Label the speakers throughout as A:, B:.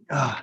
A: Ah.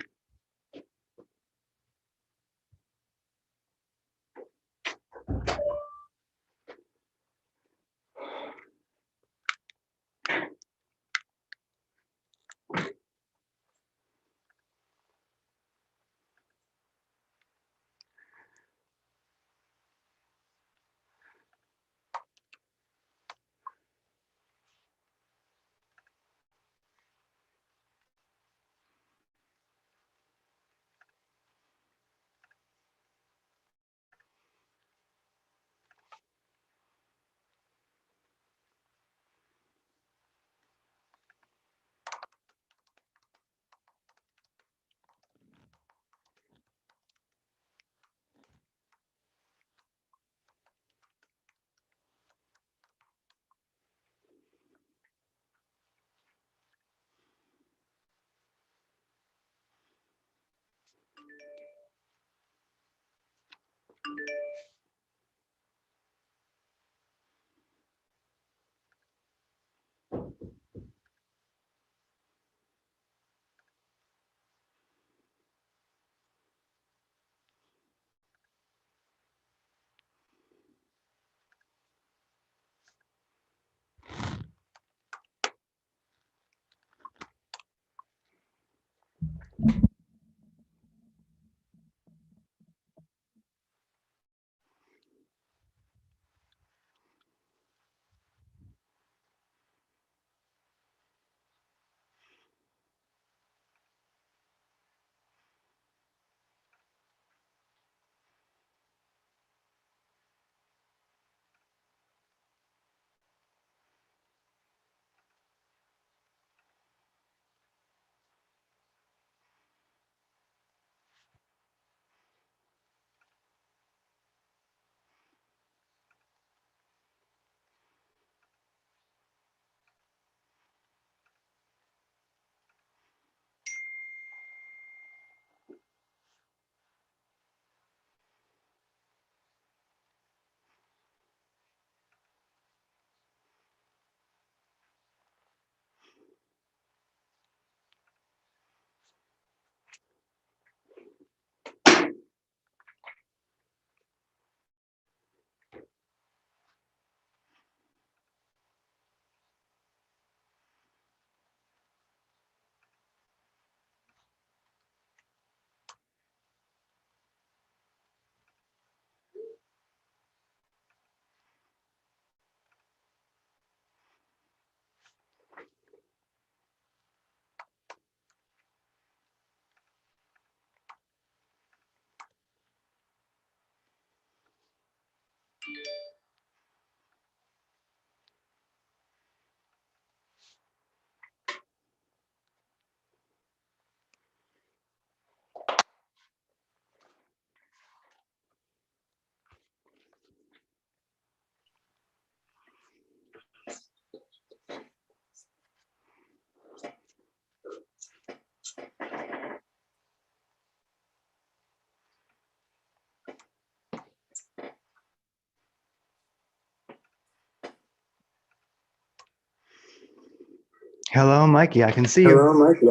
A: Hello, Mikey. I can see you.
B: Hello, Mikey.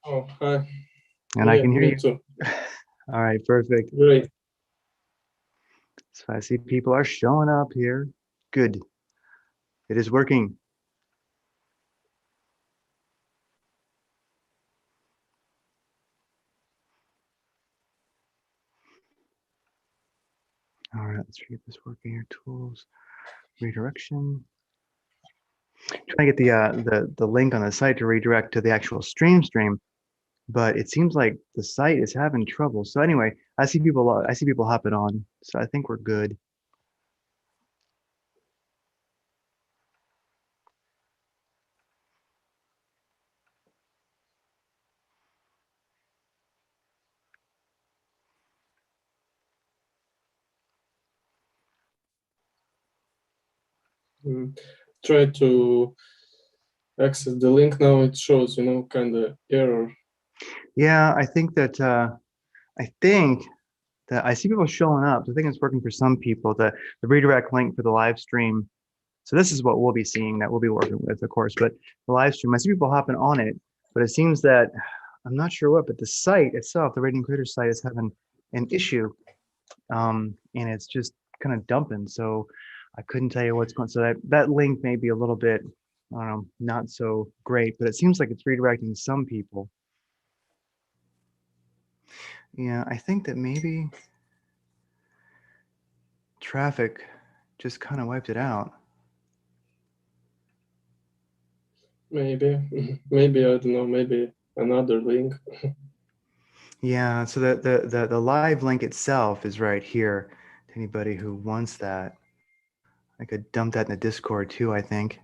B: Oh, hi.
A: And I can hear
B: me
A: you.
B: too.
A: All right, perfect.
B: Great.
A: So I see people are showing up here. Good. It is working. All right, let's get this working here. Tools, redirection. Trying to get the link on the site to redirect to the actual stream, but it seems like the site is having trouble. So anyway, I see people hopping on. So I think we're good.
B: Try to access the link now. It shows, kind of error.
A: Yeah, I think that I see people showing up. So I think it's working for some people. The redirect link for the live stream. So this is what we'll be seeing that we'll be working with, of course. But the live stream, I see people hopping on it, but it seems that I'm not sure what, but the site itself, the Radiant Creator site, is having an issue, and it's just kind of dumping. So I couldn't tell you what's going. So that link may be a little bit, I don't know, not so great, but it seems like it's redirecting some people. Yeah, I think that maybe traffic just kind of wiped it out.
B: Maybe, maybe, I don't know, maybe another link.
A: Yeah, so the live link itself is right here to anybody who wants that. I could dump that in the Discord too, I think.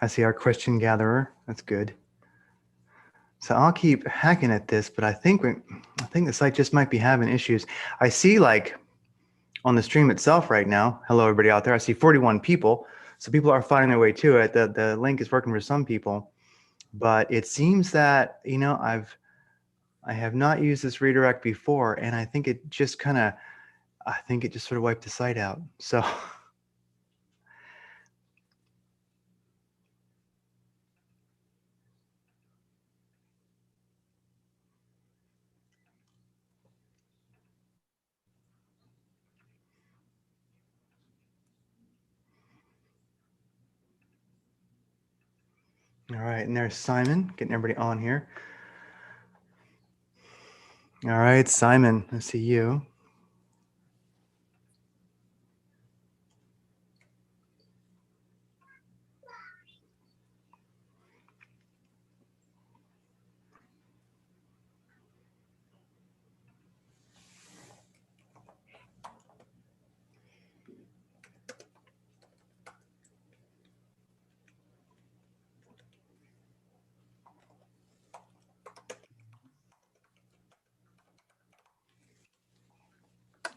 A: I see our Christian gatherer. That's good. So I'll keep hacking at this, but I think the site just might be having issues. I see like on the stream itself right now. Hello, everybody out there. I see 41 people. So people are finding their way to it. The link is working for some people, but it seems that, you know, I have not used this redirect before, and I think it just sort of wiped the site out. So all right, and there's Simon, getting everybody on here. All right, Simon, I see you.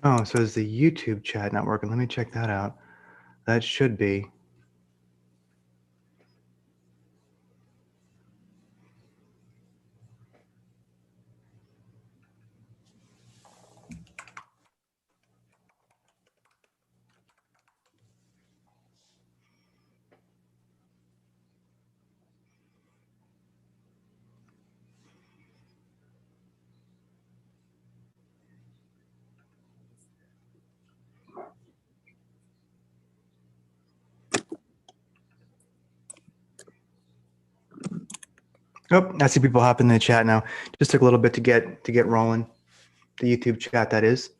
A: Oh, so is the YouTube chat not working? Let me check that out. That should be. Oh, I see people hopping in the chat now. Just took a little bit to get rolling. The YouTube chat, that is.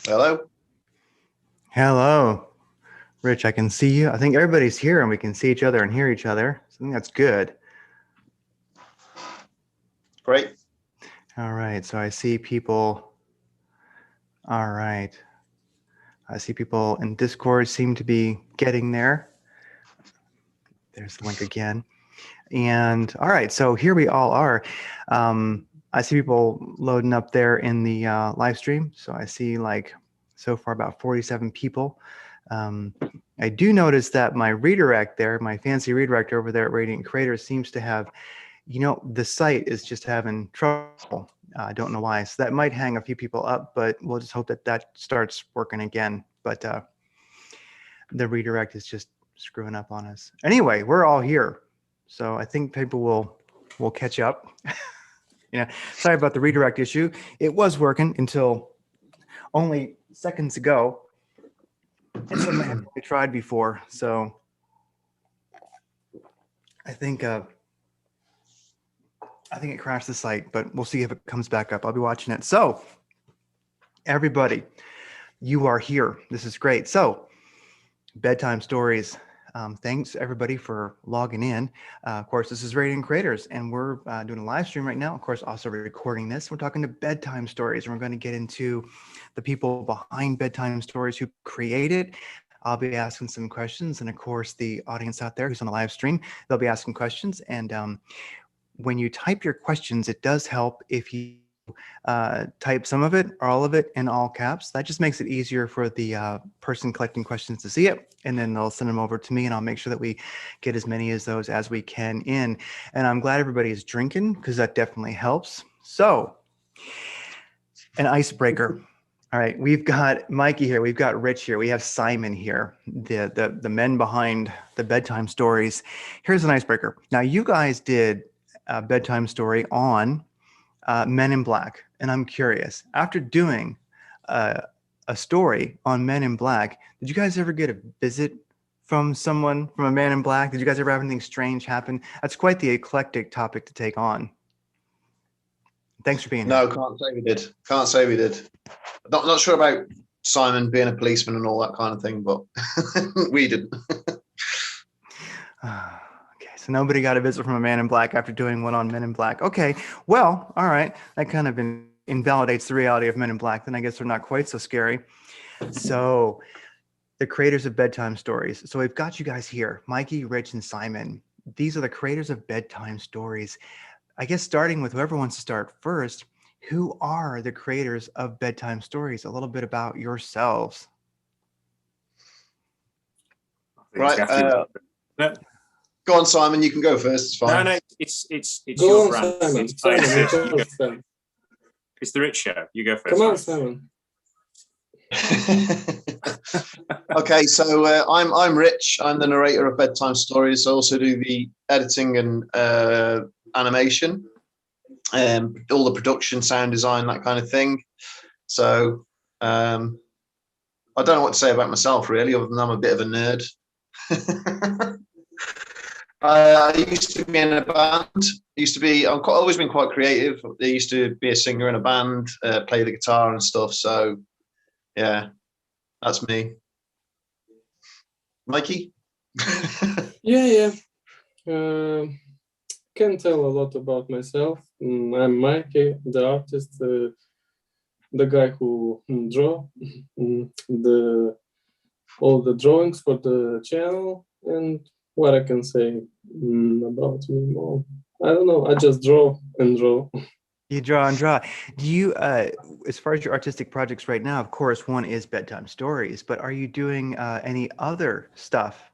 C: Hello.
A: Hello, Rich. I can see you. I think everybody's here, and we can see each other and hear each other. So I think that's good.
C: Great.
A: All right. So I see people. All right. I see people in Discord seem to be getting there. There's the link again. And all right, so here we all are. I see people loading up there in the live stream. So I see like so far about 47 people. I do notice that my redirect there, my fancy redirect over there at Radiant Creator seems to have, you know, the site is just having trouble. I don't know why. So that might hang a few people up, but we'll just hope that that starts working again. But the redirect is just screwing up on us. Anyway, we're all here. So I think people will catch up. You know, sorry about the redirect issue. It was working until only seconds ago. It's something I haven't tried before, so I think it crashed the site, but we'll see if it comes back up. I'll be watching it. So, everybody, you are here. This is great. So, bedtime stories. Thanks everybody for logging in. Of course, this is Radiant Creators, and we're doing a live stream right now. Of course, also recording this. We're talking to bedtime stories, and we're going to get into the people behind bedtime stories who create it. I'll be asking some questions, and of course, the audience out there who's on the live stream, they'll be asking questions. And when you type your questions, it does help if you type some of it or all of it in all caps. That just makes it easier for the person collecting questions to see it, and then they'll send them over to me, and I'll make sure that we get as many of those as we can in. And I'm glad everybody is drinking, because that definitely helps. So, an icebreaker. All right, we've got Mikey here, we've got Rich here, we have Simon here, the men behind the bedtime stories. Here's an icebreaker. Now, you guys did a bedtime story on Men in Black. And I'm curious, after doing a story on Men in Black, did you guys ever get a visit from someone, from a man in black? Did you guys ever have anything strange happen? That's quite the eclectic topic to take on. Thanks for being here.
C: No, can't say we did. Can't say we did. Not sure about Simon being a policeman and all that kind of thing, but we didn't.
A: Okay, so nobody got a visit from a man in black after doing one on Men in Black. Okay, well, all right. That kind of invalidates the reality of Men in Black. Then I guess they're not quite so scary. So, the creators of bedtime stories. So we've got you guys here, Mikey, Rich, and Simon. These are the creators of bedtime stories. I guess starting with whoever wants to start first, who are the creators of bedtime stories? A little bit about yourselves.
C: Right. Go on, Simon. You can go first. It's fine.
D: No, it's
B: Go
D: your
B: on,
D: brand.
B: Simon.
D: It's,
B: Simon,
D: it's,
B: you
D: it's,
B: go first, Simon.
D: it's the Rich Show. You go first.
B: Come on, Simon.
C: Okay, so I'm Rich. I'm the narrator of bedtime stories. I also do the editing and animation, all the production, sound design, that kind of thing. So I don't know what to say about myself really, other than I'm a bit of a nerd. I used to be in a band. I've always been quite creative. I used to be a singer in a band, play the guitar and stuff. So yeah, that's me. Mikey?
B: Yeah. Can tell a lot about myself. I'm Mikey, the artist, the guy who draw all the drawings for the channel. And what I can say about me more, I don't know. I just draw and draw.
A: You draw and draw. Do you, as far as your artistic projects right now, of course, one is bedtime stories, but are you doing any other stuff?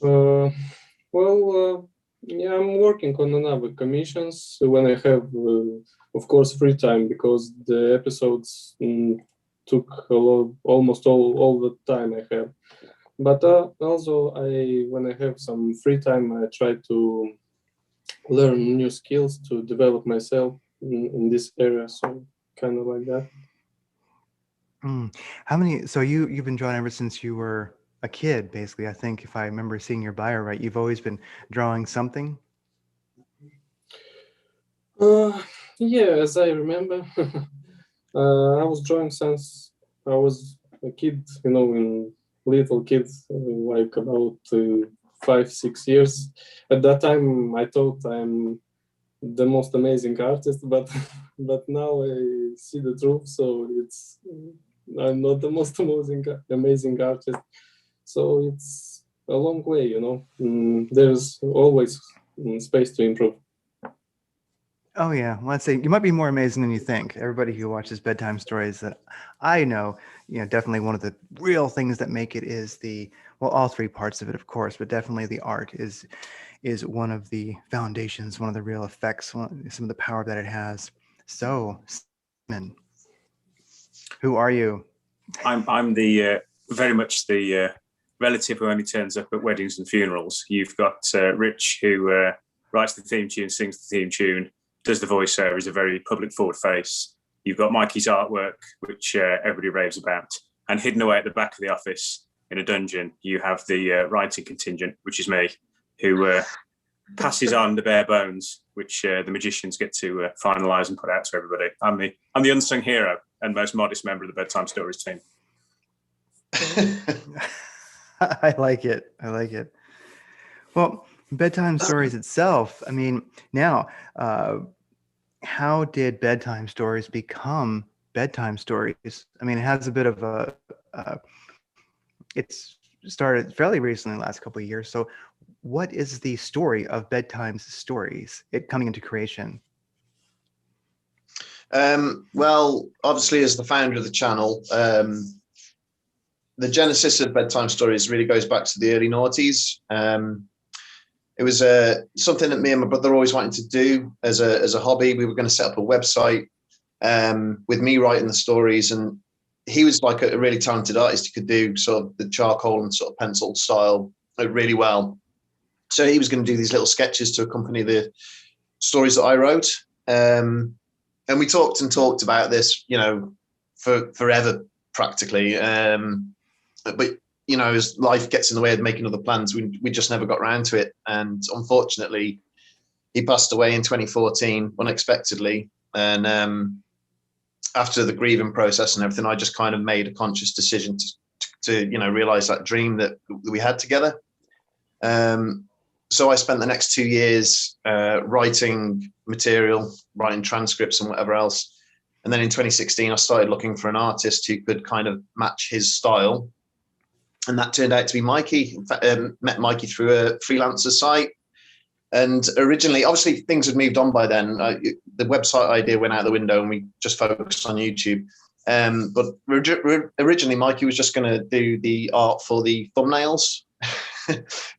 B: Yeah, I'm working on another commissions when I have, of course, free time, because the episodes took almost all the time I have. But also, when I have some free time, I try to learn new skills to develop myself in this area. So kind of like that.
A: How many? So you've been drawing ever since you were a kid, basically. I think if I remember seeing your bio right, you've always been drawing something.
B: Yeah, as I remember, I was drawing since I was a kid. In little kids, like about 5-6 years. At that time, I thought I'm the most amazing artist, but now I see the truth. So I'm not the most amazing artist. So it's a long way, There's always space to improve.
A: Oh yeah, well, let's say you might be more amazing than you think. Everybody who watches bedtime stories that I know, definitely one of the real things that make it is all three parts of it, of course, but definitely the art is one of the foundations, one of the real effects, some of the power that it has. So, Simon, who are you?
D: I'm the very much the relative who only turns up at weddings and funerals. You've got Rich, who writes the theme tune, sings the theme tune, does the voiceover, is a very public forward face. You've got Mikey's artwork, which everybody raves about. and hidden away at the back of the office in a dungeon, you have the writing contingent, which is me, who passes on the bare bones, which the magicians get to finalise and put out to everybody. I'm the unsung hero and most modest member of the Bedtime Stories team.
A: I like it. I like it. Well, Bedtime Stories itself, I mean, now, how did Bedtime Stories become Bedtime Stories? I mean, it has a bit of a, it's started fairly recently, the last couple of years. So what is the story of Bedtime Stories, it coming into creation?
C: Well, obviously, as the founder of the channel, the genesis of Bedtime Stories really goes back to the early noughties. It was something that me and my brother always wanted to do as a hobby. We were going to set up a website with me writing the stories, and he was like a really talented artist. He could do sort of the charcoal and sort of pencil style really well. So he was going to do these little sketches to accompany the stories that I wrote. And we talked about this, for forever practically. But as life gets in the way of making other plans, we just never got around to it. And unfortunately, he passed away in 2014 unexpectedly. And after the grieving process and everything, I just kind of made a conscious decision to realize that dream that we had together. So I spent the next 2 years writing material, writing transcripts and whatever else. And then in 2016, I started looking for an artist who could kind of match his style. And that turned out to be Mikey. In fact, met Mikey through a freelancer site. And originally, obviously, things had moved on by then. The website idea went out the window and we just focused on YouTube. But originally, Mikey was just going to do the art for the thumbnails.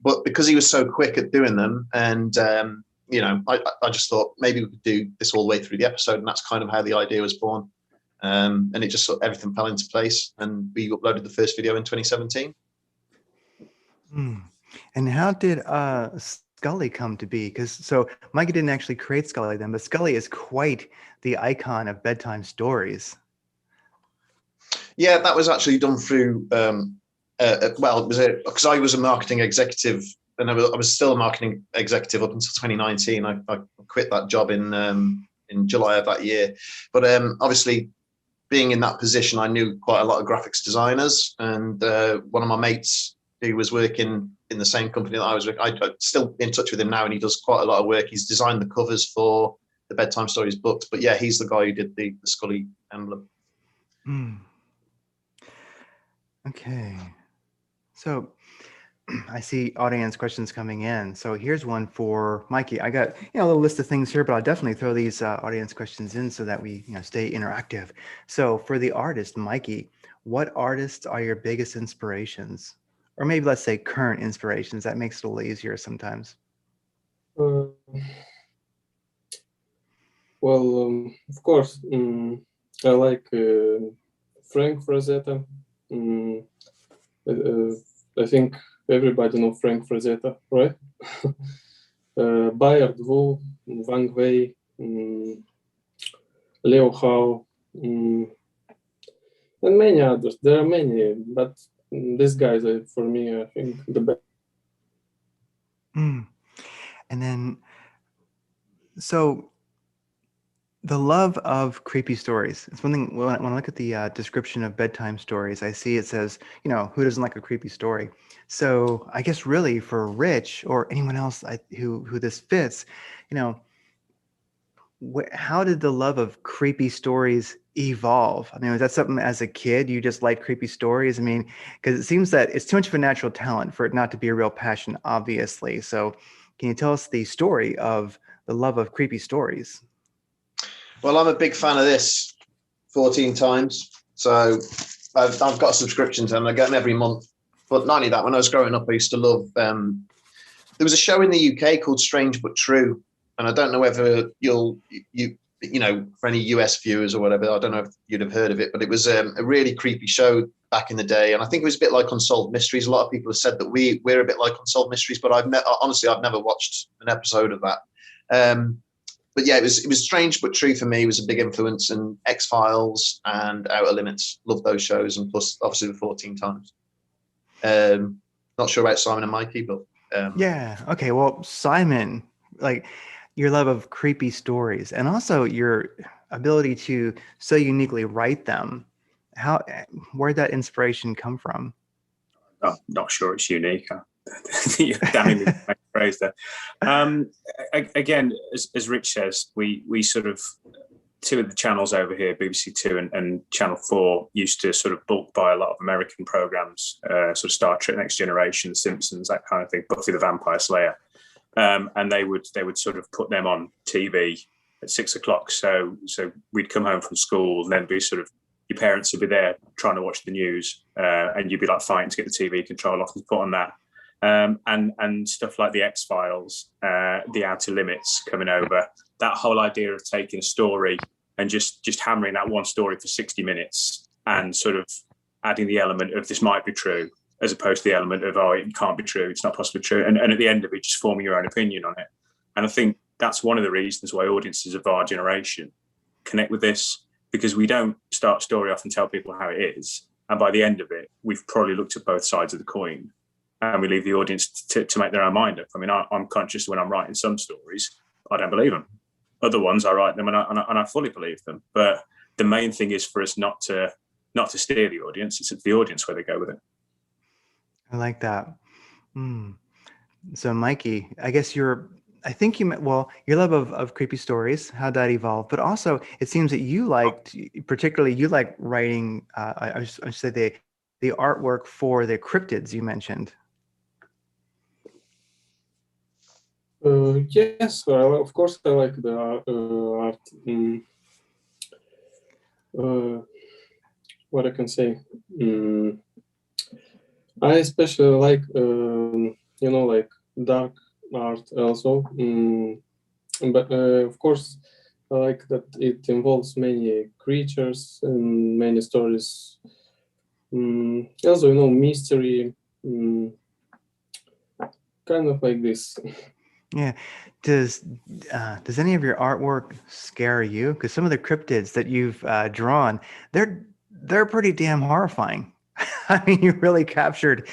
C: But because he was so quick at doing them, and I just thought maybe we could do this all the way through the episode, and that's kind of how the idea was born. And it just sort of everything fell into place, and we uploaded the first video in 2017.
A: And how did Scully come to be? Because so Mikey didn't actually create Scully then, but Scully is quite the icon of Bedtime Stories.
C: Yeah, that was actually done through. It was because I was a marketing executive, and I was still a marketing executive up until 2019. I quit that job in July of that year. But obviously, being in that position, I knew quite a lot of graphics designers, and one of my mates who was working in the same company that I was working, I'm still in touch with him now, and he does quite a lot of work. He's designed the covers for the Bedtime Stories books, but yeah, he's the guy who did the Scully emblem.
A: Okay. So I see audience questions coming in. So here's one for Mikey. I got a little list of things here, but I'll definitely throw these audience questions in so that we stay interactive. So for the artist, Mikey, what artists are your biggest inspirations? Or maybe let's say current inspirations. That makes it a little easier sometimes.
B: Well, of course, I like Frank Frazetta. I think everybody knows Frank Frazetta, right? Bayard Wu, Wang Wei, Leo Hao, and many others. There are many, but these guys are, for me, I think, the best.
A: And then, so the love of creepy stories. It's one thing when I look at the description of Bedtime Stories, I see it says, who doesn't like a creepy story? So I guess really for Rich or anyone else who this fits, how did the love of creepy stories evolve? I mean, was that something as a kid you just liked creepy stories? I mean, because it seems that it's too much of a natural talent for it not to be a real passion, obviously. So can you tell us the story of the love of creepy stories?
C: Well, I'm a big fan of this 14 times. So I've got a subscription to them. I get them every month. But not only that, when I was growing up, I used to love, there was a show in the UK called Strange But True. And I don't know whether you for any US viewers or whatever, I don't know if you'd have heard of it, but it was a really creepy show back in the day. And I think it was a bit like Unsolved Mysteries. A lot of people have said that we're a bit like Unsolved Mysteries, but honestly, I've never watched an episode of that. but yeah, it was strange but true for me. It was a big influence, and X-Files and Outer Limits. Love those shows, and plus obviously the 14 times. Not sure about Simon and Mikey, but
A: Yeah. Okay. Well, Simon, like your love of creepy stories and also your ability to so uniquely write them. Where'd that inspiration come from?
D: I'm not sure it's unique. You're damning me with my phrase there. Again, as Rich says, we sort of, two of the channels over here, BBC Two and Channel 4, used to sort of bulk buy a lot of American programs, sort of Star Trek, Next Generation, Simpsons, that kind of thing, Buffy the Vampire Slayer. And they would sort of put them on TV at 6 o'clock. So we'd come home from school and then be sort of, your parents would be there trying to watch the news, and you'd be like fighting to get the TV control off and put on that. And stuff like the X-Files, the Outer Limits coming over, that whole idea of taking a story and just hammering that one story for 60 minutes and sort of adding the element of this might be true, as opposed to the element of, oh, it can't be true, it's not possibly true. And at the end of it, just forming your own opinion on it. And I think that's one of the reasons why audiences of our generation connect with this, because we don't start a story off and tell people how it is. And by the end of it, we've probably looked at both sides of the coin, and we leave the audience to make their own mind up. I mean, I'm conscious when I'm writing some stories, I don't believe them. Other ones, I write them and I fully believe them. But the main thing is for us not to steer the audience. It's the audience where they go with it.
A: I like that. So Mikey, I guess I think your love of creepy stories, how that evolved, but also it seems that you liked writing, I should say the artwork for the cryptids you mentioned.
B: Yes, of course I like the art. What I can say, I especially like like dark art also. But of course I like that it involves many creatures and many stories. Also, mystery, kind of like this.
A: Yeah. Does any of your artwork scare you? Because some of the cryptids that you've drawn, they're pretty damn horrifying. I mean, you really captured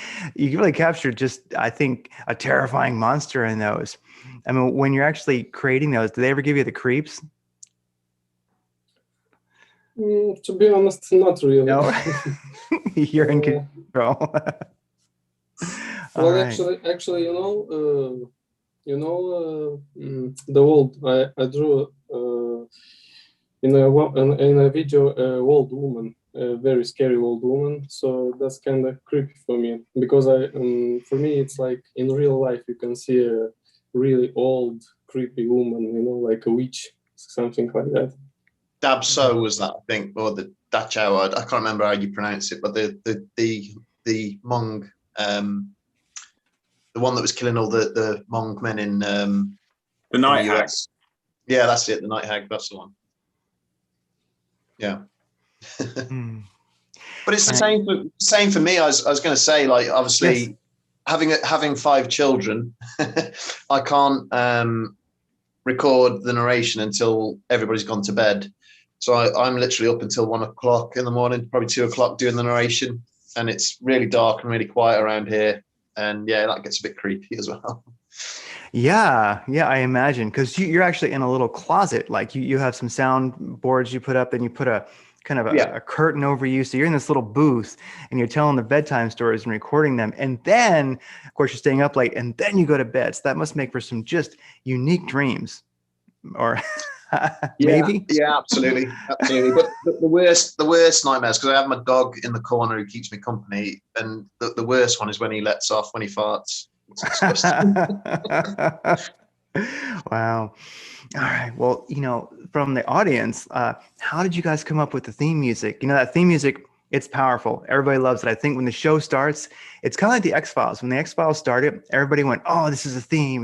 A: just, I think, a terrifying monster in those. I mean, when you're actually creating those, do they ever give you the creeps?
B: To be honest, not really.
A: No, you're in control.
B: Well, right. actually, the world I drew in a video, old woman, a very scary old woman. So that's kind of creepy for me, because for me it's like in real life you can see a really old creepy woman, like a witch, something like that.
C: Dabso was that, I think, or the Dachau. I can't remember how you pronounce it, but the Hmong, the one that was killing all the Hmong men in
D: the Night Hag.
C: Yeah, that's it. The Night Hag. That's the one. Yeah. But it's the same for me. I was going to say, like, obviously, yes. having 5 children, I can't record the narration until everybody's gone to bed. So I'm literally up until 1 o'clock in the morning, probably 2 o'clock, doing the narration, and it's really dark and really quiet around here. And yeah, that gets a bit creepy as well.
A: Yeah, I imagine, because you're actually in a little closet. Like you have some sound boards you put up, and you put a kind of a curtain over you. So you're in this little booth, and you're telling the bedtime stories and recording them. And then, of course, you're staying up late, and then you go to bed. So that must make for some just unique dreams, or maybe.
C: Yeah, absolutely. But the worst nightmares, because I have my dog in the corner who keeps me company, and the worst one is when he lets off when he farts. It's disgusting.
A: Wow. All right. Well, from the audience, how did you guys come up with the theme music? That theme music, it's powerful. Everybody loves it. I think when the show starts, it's kind of like the X-Files. When the X-Files started, everybody went, oh, this is a theme,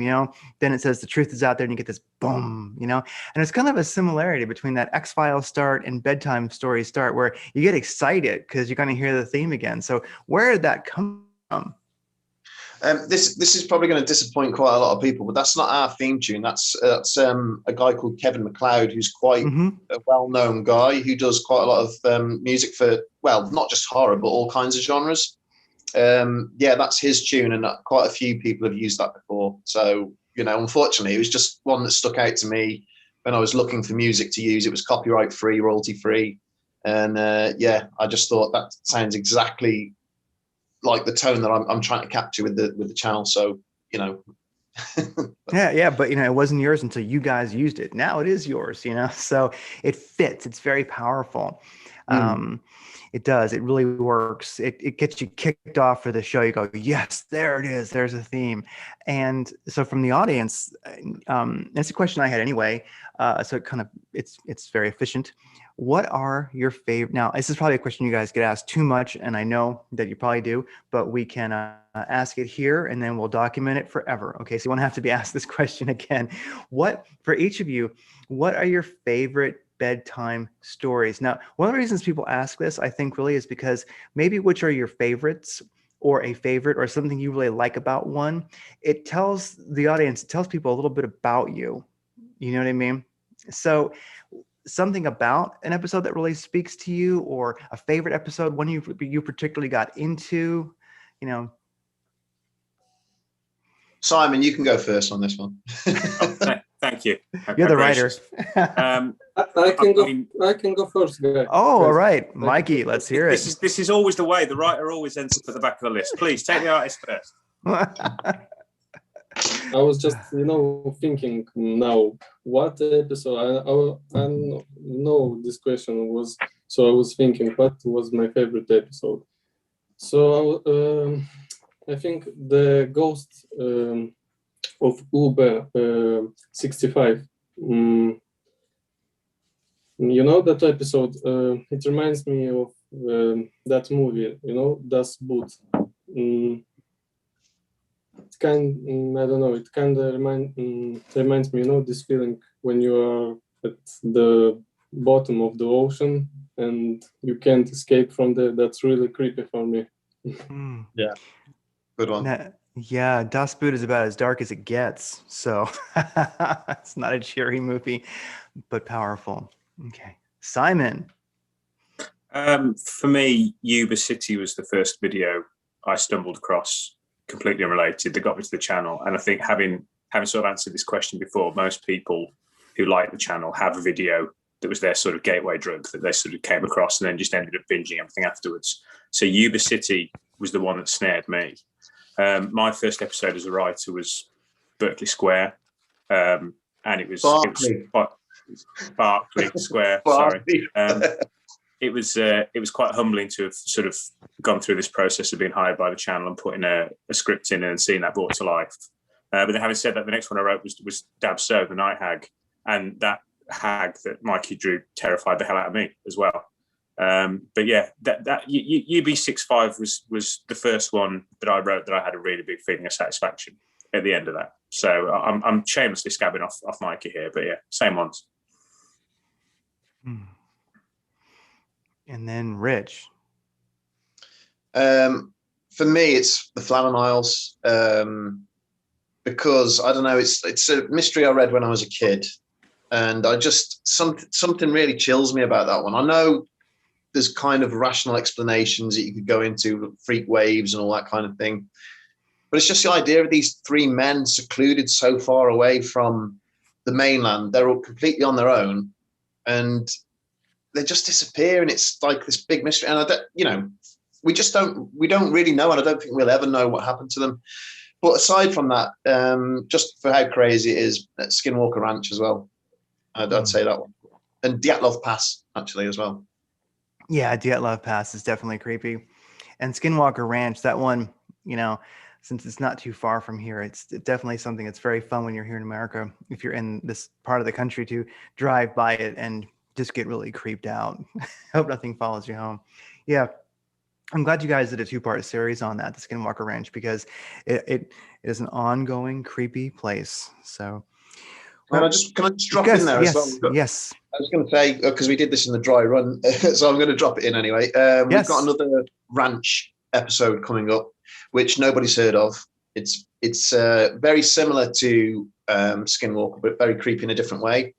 A: Then it says the truth is out there, and you get this boom, And it's kind of a similarity between that X-Files start and bedtime story start, where you get excited because you're going to hear the theme again. So where did that come from?
C: This is probably going to disappoint quite a lot of people, but that's not our theme tune. That's a guy called Kevin MacLeod, who's quite a well-known guy who does quite a lot of music for, well, not just horror, but all kinds of genres. Yeah, that's his tune, and quite a few people have used that before. So, unfortunately, it was just one that stuck out to me when I was looking for music to use. It was copyright-free, royalty-free, and yeah, I just thought that sounds exactly like the tone that I'm trying to capture with the channel. So,
A: yeah, but it wasn't yours until you guys used it. Now it is yours, so it fits. It's very powerful. It does. It really works. It gets you kicked off for the show. You go, yes, there it is. There's a theme. And so from the audience, that's a question I had anyway. So it's very efficient. What are your favorite? Now, this is probably a question you guys get asked too much, and I know that you probably do, but we can ask it here, and then we'll document it forever. Okay, so you won't have to be asked this question again. For each of you, what are your favorite bedtime stories? Now, one of the reasons people ask this, I think, really is because maybe which are your favorites, or a favorite, or something you really like about one. It tells the audience, it tells people a little bit about you. You know what I mean? So something about an episode that really speaks to you, or a favorite episode, one you particularly got into,
C: Simon, you can go first on this one.
D: Thank you.
A: You're the writer.
B: I can go first, guys.
A: Oh, all right, Mikey, let's hear it.
D: This is always the way. The writer always ends up at the back of the list. Please take the artist first.
B: I was just, thinking now, what episode? I know this question was, so I was thinking, what was my favorite episode? So I think the Ghost of Uber 65. That episode? It reminds me of that movie. Das Boot. I don't know. It kind of reminds me. This feeling when you are at the bottom of the ocean and you can't escape from there. That's really creepy for me.
C: Yeah, good one.
A: Yeah, Das Boot is about as dark as it gets. So it's not a cheery movie, but powerful. Okay, Simon.
D: For me, Yuba City was the first video I stumbled across, completely unrelated, that got me to the channel. And I think having sort of answered this question before, most people who like the channel have a video that was their sort of gateway drug that they sort of came across and then just ended up binging everything afterwards. So Yuba City was the one that snared me. My first episode as a writer was Berkeley Square, and it was Berkeley Square. Sorry, it was quite humbling to have sort of gone through this process of being hired by the channel and putting a script in and seeing that brought to life. But then, having said that, the next one I wrote was Dab So, the Night Hag, and that hag that Mikey drew terrified the hell out of me as well. But yeah, that UB65 was the first one that I wrote that I had a really big feeling of satisfaction at the end of that. So I'm shamelessly scabbing off Mikey here, but yeah, same ones.
A: And then Rich.
C: For me, it's the Flammen Isles, because I don't know, it's a mystery I read when I was a kid, and I just something really chills me about that one. I know there's kind of rational explanations that you could go into, freak waves and all that kind of thing. But it's just the idea of these three men secluded so far away from the mainland. They're all completely on their own and they just disappear. And it's like this big mystery. And we don't really know. And I don't think we'll ever know what happened to them. But aside from that, just for how crazy it is, at Skinwalker Ranch as well. I'd say that one. And Dyatlov Pass, actually, as well.
A: Yeah, Dyatlov Pass is definitely creepy. And Skinwalker Ranch, that one, since it's not too far from here, it's definitely something that's very fun when you're here in America, if you're in this part of the country, to drive by it and just get really creeped out. Hope nothing follows you home. Yeah, I'm glad you guys did a 2-part series on that, the Skinwalker Ranch, because it is an ongoing creepy place. So
C: can I just drop in there as well?
A: Yes.
C: I was going to say, because we did this in the dry run, so I'm going to drop it in anyway. We've got another ranch episode coming up, which nobody's heard of. It's very similar to Skinwalker, but very creepy in a different way.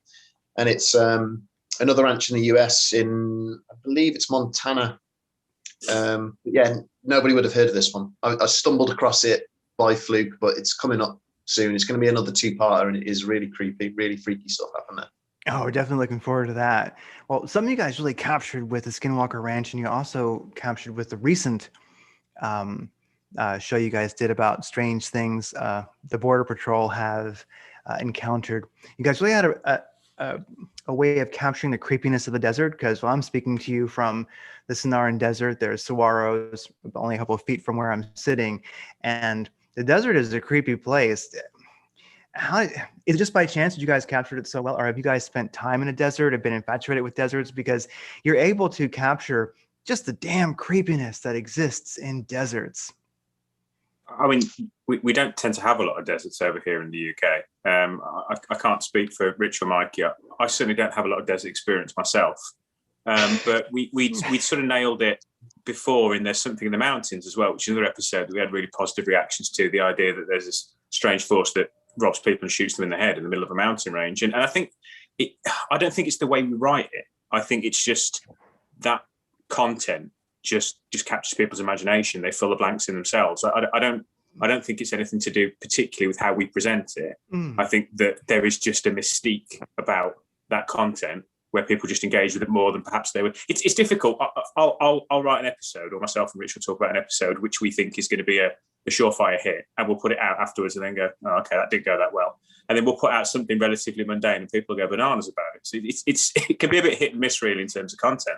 C: And it's another ranch in the US in, I believe it's Montana. Yeah, nobody would have heard of this one. I stumbled across it by fluke, but it's coming up soon. It's going to be another 2-parter, and it is really creepy, really freaky stuff happening there.
A: Oh, we're definitely looking forward to that. Well, some of you guys really captured with the Skinwalker Ranch, and you also captured with the recent show you guys did about strange things the Border Patrol have encountered. You guys really had a way of capturing the creepiness of the desert, because while I'm speaking to you from the Sonoran Desert, there's saguaros only a couple of feet from where I'm sitting, and the desert is a creepy place. How is it just by chance that you guys captured it so well, or have you guys spent time in a desert, have been infatuated with deserts? Because you're able to capture just the damn creepiness that exists in deserts.
D: I mean, we don't tend to have a lot of deserts over here in the UK. I can't speak for Rich or Mike yet. I certainly don't have a lot of desert experience myself. But we sort of nailed it before in There's Something in the Mountains as well, which is another episode that we had really positive reactions to, the idea that there's this strange force that robs people and shoots them in the head in the middle of a mountain range. And I think I don't think it's the way we write it. I think it's just that content just captures people's imagination. They fill the blanks in themselves. I don't think it's anything to do particularly with how we present it. I think that there is just a mystique about that content where people just engage with it more than perhaps they would. It's difficult. I'll write an episode, or myself and Rich will talk about an episode which we think is going to be a surefire hit, and we'll put it out afterwards and then go, oh, okay, that didn't go that well. And then we'll put out something relatively mundane and people go bananas about it. So it can be a bit hit and miss really in terms of content.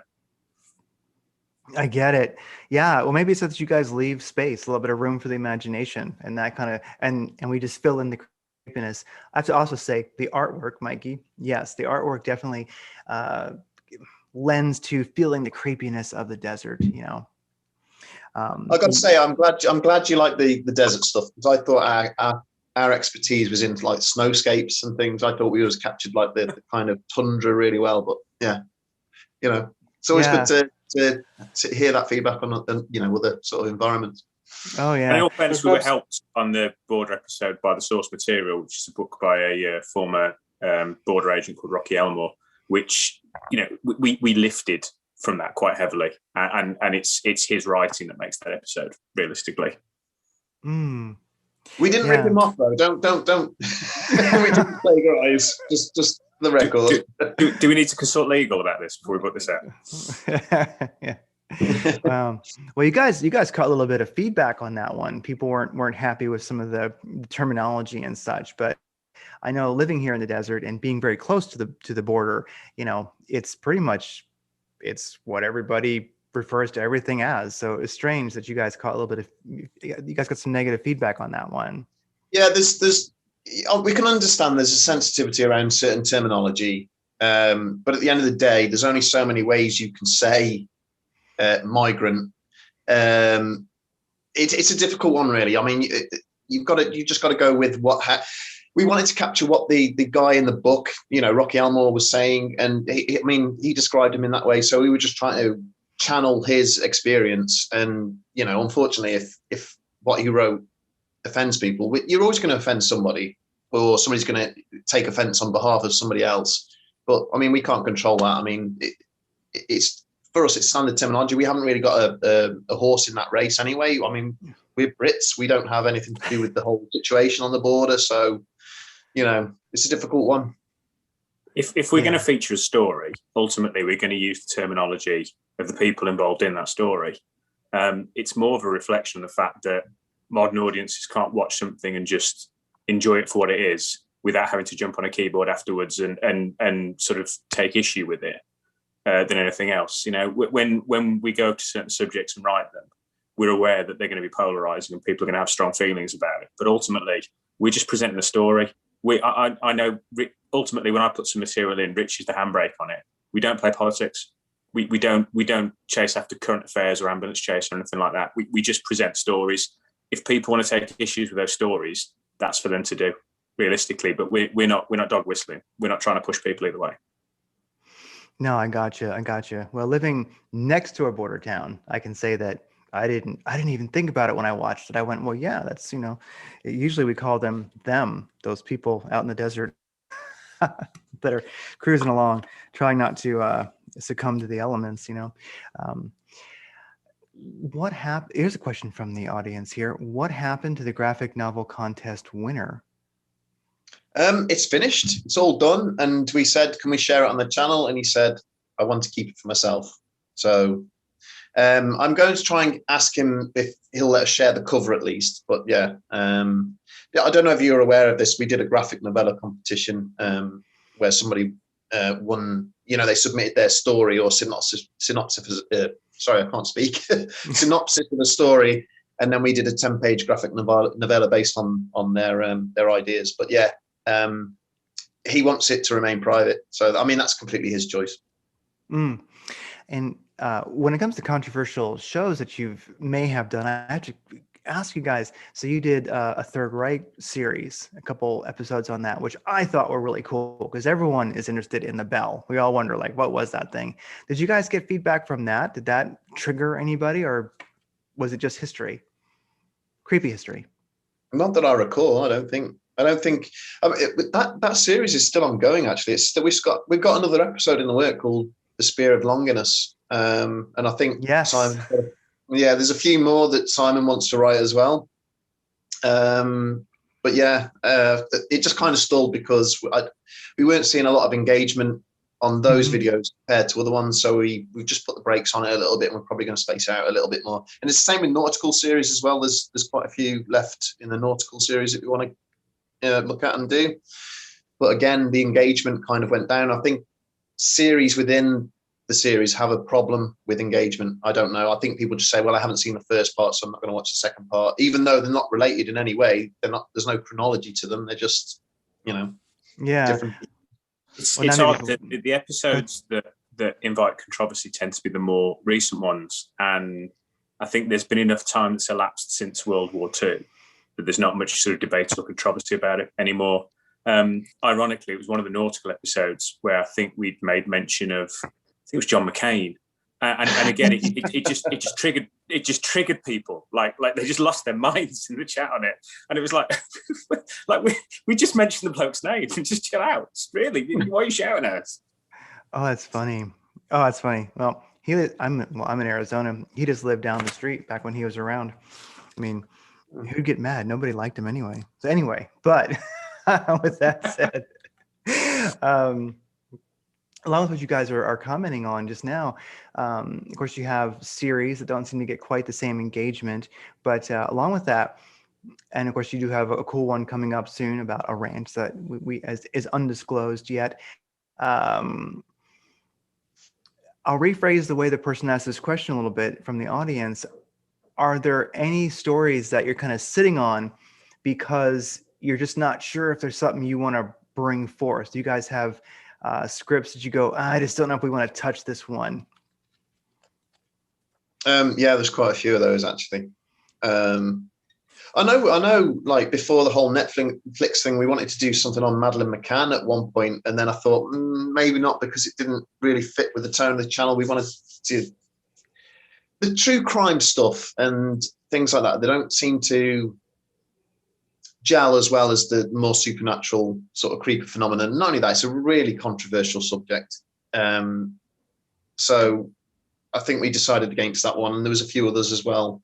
A: I get it. Yeah. Well, maybe it's that you guys leave space, a little bit of room for the imagination, and that kind of, and we just fill in the creepiness. I have to also say the artwork, Mikey. Yes, the artwork definitely lends to feeling the creepiness of the desert. You know.
C: I got to say, I'm glad you like the desert stuff, because I thought our expertise was into like snowscapes and things. I thought we always captured like the kind of tundra really well. But yeah, you know, it's always good to hear that feedback on other sort of environments.
A: Oh yeah.
D: And in all fairness, we were helped on the border episode by the source material, which is a book by a former border agent called Rocky Elmore, which we lifted from that quite heavily, and it's his writing that makes that episode realistically.
C: We didn't rip him off though. Don't. We didn't plagiarize. Just the record.
D: Do we need to consult legal about this before we put this out?
A: Yeah. Well, you guys caught a little bit of feedback on that one. People weren't happy with some of the terminology and such, but I know living here in the desert and being very close to the border, it's pretty much it's what everybody refers to everything as. So it's strange that you guys caught a little bit of, you guys got some negative feedback on that one.
C: Yeah, we can understand there's a sensitivity around certain terminology, but at the end of the day, there's only so many ways you can say migrant. It's a difficult one, really. I mean, you just got to go with we wanted to capture what the guy in the book, Rocky Elmore was saying, and he described him in that way. So we were just trying to channel his experience, and unfortunately, if what he wrote offends people, you're always going to offend somebody, or somebody's going to take offense on behalf of somebody else. But I mean, we can't control that. I mean, it's for us, it's standard terminology. We haven't really got a horse in that race anyway. I mean, we're Brits. We don't have anything to do with the whole situation on the border. So, it's a difficult one.
D: If we're going to feature a story, ultimately we're going to use the terminology of the people involved in that story. It's more of a reflection of the fact that modern audiences can't watch something and just enjoy it for what it is without having to jump on a keyboard afterwards and sort of take issue with it than anything else. When we go to certain subjects and write them, we're aware that they're going to be polarizing and people are going to have strong feelings about it. But ultimately, we're just presenting a story. I know ultimately when I put some material in, Rich is the handbrake on it. We don't play politics. We don't chase after current affairs or ambulance chase or anything like that. We just present stories. If people want to take issues with those stories, that's for them to do, realistically. But we're not dog whistling. We're not trying to push people either way.
A: No, I gotcha. Well, living next to a border town, I can say that I didn't even think about it when I watched it. I went, well, yeah, that's, usually we call them, those people out in the desert that are cruising along, trying not to succumb to the elements, Um, what happened? Here's a question from the audience here. What happened to the graphic novel contest winner?
C: It's finished. It's all done. And we said, can we share it on the channel? And he said, I want to keep it for myself. So I'm going to try and ask him if he'll let us share the cover at least. But yeah, I don't know if you're aware of this. We did a graphic novella competition where somebody won. They submitted their story or synopsis. Sorry, I can't speak. Synopsis of the story, and then we did a 10-page graphic novella based on their ideas. But yeah, he wants it to remain private. So I mean, that's completely his choice.
A: Mm. And when it comes to controversial shows that may have done, I have to ask you guys. So you did a Third Reich series, a couple episodes on that, which I thought were really cool because everyone is interested in the bell. We all wonder, like, what was that thing? Did you guys get feedback from that? Did that trigger anybody, or was it just history? Creepy history?
C: Not that I recall. I don't think. I mean, that series is still ongoing. Actually, it's still, we've got another episode in the work called The Spear of Longinus, and I think
A: Yes.
C: Simon. Yeah, there's a few more that Simon wants to write as well. But yeah, it just kind of stalled because we weren't seeing a lot of engagement on those videos compared to other ones. So we just put the brakes on it a little bit, and we're probably going to space out a little bit more. And it's the same with nautical series as well. There's quite a few left in the nautical series that we want to look at and do. But again, the engagement kind of went down. I think series within the series have a problem with engagement. I don't know. I think people just say, well, I haven't seen the first part, so I'm not going to watch the second part, even though they're not related in any way. There's no chronology to them. They're just, different.
D: It's odd that the episodes that invite controversy tend to be the more recent ones. And I think there's been enough time that's elapsed since World War II that there's not much sort of debate or controversy about it anymore. Ironically, it was one of the nautical episodes where I think we'd made mention of, I think it was John McCain, and again, it just triggered people. Like they just lost their minds in the chat on it, and it was like, we just mentioned the bloke's name. Just chill out. Really, why are you shouting at us?
A: Oh, that's funny. Well, I'm in Arizona. He just lived down the street back when he was around. I mean, who'd get mad? Nobody liked him anyway. So anyway, but with that said, along with what you guys are commenting on just now, of course, you have series that don't seem to get quite the same engagement. But along with that, and of course, you do have a cool one coming up soon about a ranch that is undisclosed yet. I'll rephrase the way the person asked this question a little bit from the audience. Are there any stories that you're kind of sitting on because you're just not sure if there's something you want to bring forth? Do you guys have scripts that you go, I just don't know if we want to touch this one?
C: Yeah, there's quite a few of those actually. I know. Like before the whole Netflix thing, we wanted to do something on Madeleine McCann at one point, and then I thought maybe not because it didn't really fit with the tone of the channel. We wanted to the true crime stuff and things like that. They don't seem to gel as well as the more supernatural sort of creepy phenomenon. Not only that, it's a really controversial subject. So I think we decided against that one, and there was a few others as well.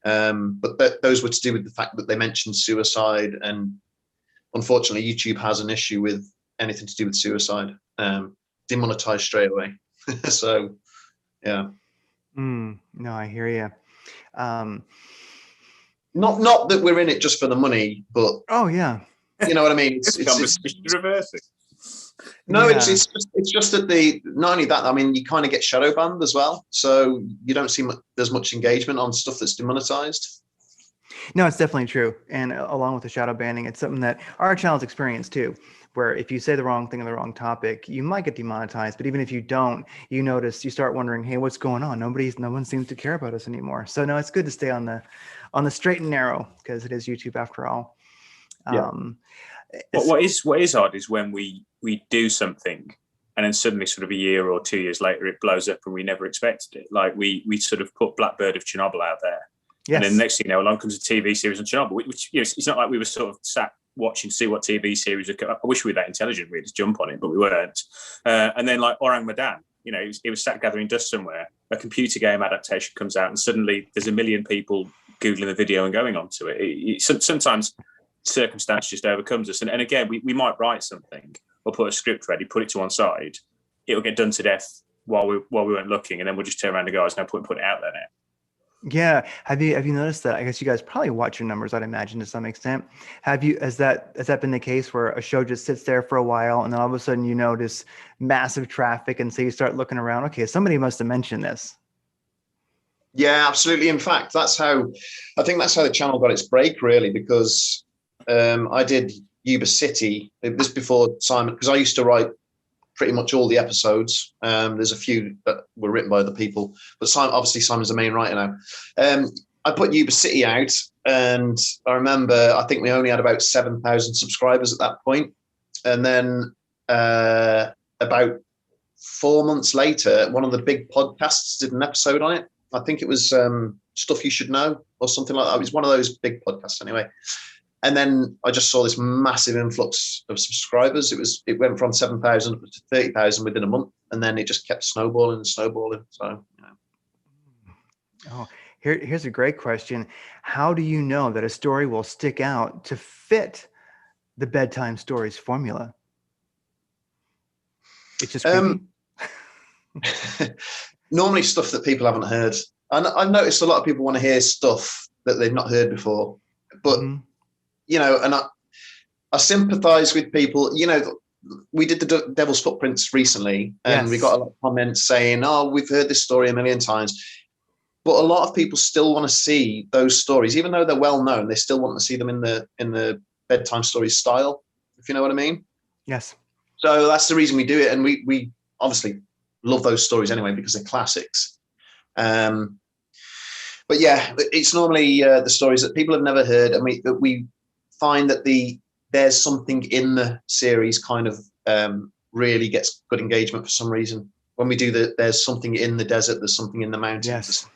C: But those were to do with the fact that they mentioned suicide, and unfortunately, YouTube has an issue with anything to do with suicide. Demonetized straight away. So, yeah.
A: No, I hear you.
C: Not that we're in it just for the money, but
A: oh yeah,
C: you know what I mean.
D: It's reversing.
C: No, yeah. it's just that not only that. I mean, you kind of get shadow banned as well, so you don't see there's much engagement on stuff that's demonetized.
A: No, it's definitely true. And along with the shadow banning, it's something that our channel's experienced too, where if you say the wrong thing on the wrong topic, you might get demonetized. But even if you don't, you start wondering, hey, what's going on? No one seems to care about us anymore. So no, it's good to stay on the straight and narrow because it is YouTube after all.
D: Yeah. What is odd is when we do something and then suddenly sort of a year or 2 years later it blows up and we never expected it. Like we sort of put Blackbird of Chernobyl out there, and then next thing you know, along comes a TV series on Chernobyl, which it's not like we were sort of sat watching to see what TV series would come. I wish we were that intelligent, we'd just jump on it, but we weren't. And then like Orang Medan, it was sat gathering dust somewhere. A computer game adaptation comes out, and suddenly there's a million people googling the video and going onto it. Sometimes circumstance just overcomes us, and again, we might write something or put a script ready, put it to one side, it'll get done to death while we weren't looking, and then we'll just turn around and go, "There's no point putting it out there now."
A: Yeah. Have you noticed that? I guess you guys probably watch your numbers, I'd imagine, to some extent. Has that been the case where a show just sits there for a while and then all of a sudden you notice massive traffic, and so you start looking around, okay, somebody must have mentioned this?
C: Yeah, absolutely. In fact, I think that's how the channel got its break, really, because I did Yuba City this before Simon, because I used to write pretty much all the episodes. There's a few that were written by other people, but obviously Simon's the main writer now. I put Yuba City out, and I remember I think we only had about 7,000 subscribers at that point. And then about 4 months later, one of the big podcasts did an episode on it. I think it was Stuff You Should Know or something like that. It was one of those big podcasts anyway. And then I just saw this massive influx of subscribers. It went from 7,000 to 30,000 within a month, and then it just kept snowballing and snowballing. So,
A: Oh, here's a great question. How do you know that a story will stick out to fit the Bedtime Stories formula? It's just creepy.
C: Normally stuff that people haven't heard. And I've noticed a lot of people want to hear stuff that they've not heard before. But and I sympathize with people. We did the Devil's Footprints recently, and we got a lot of comments saying, "Oh, we've heard this story a million times." But a lot of people still want to see those stories, even though they're well known. They still want to see them in the Bedtime Stories style, if you know what I mean.
A: Yes.
C: So that's the reason we do it, and we obviously love those stories anyway because they're classics. But yeah, it's normally the stories that people have never heard, and we find that there's something in the series kind of really gets good engagement for some reason. When we do there's something in the desert, there's something in the mountains,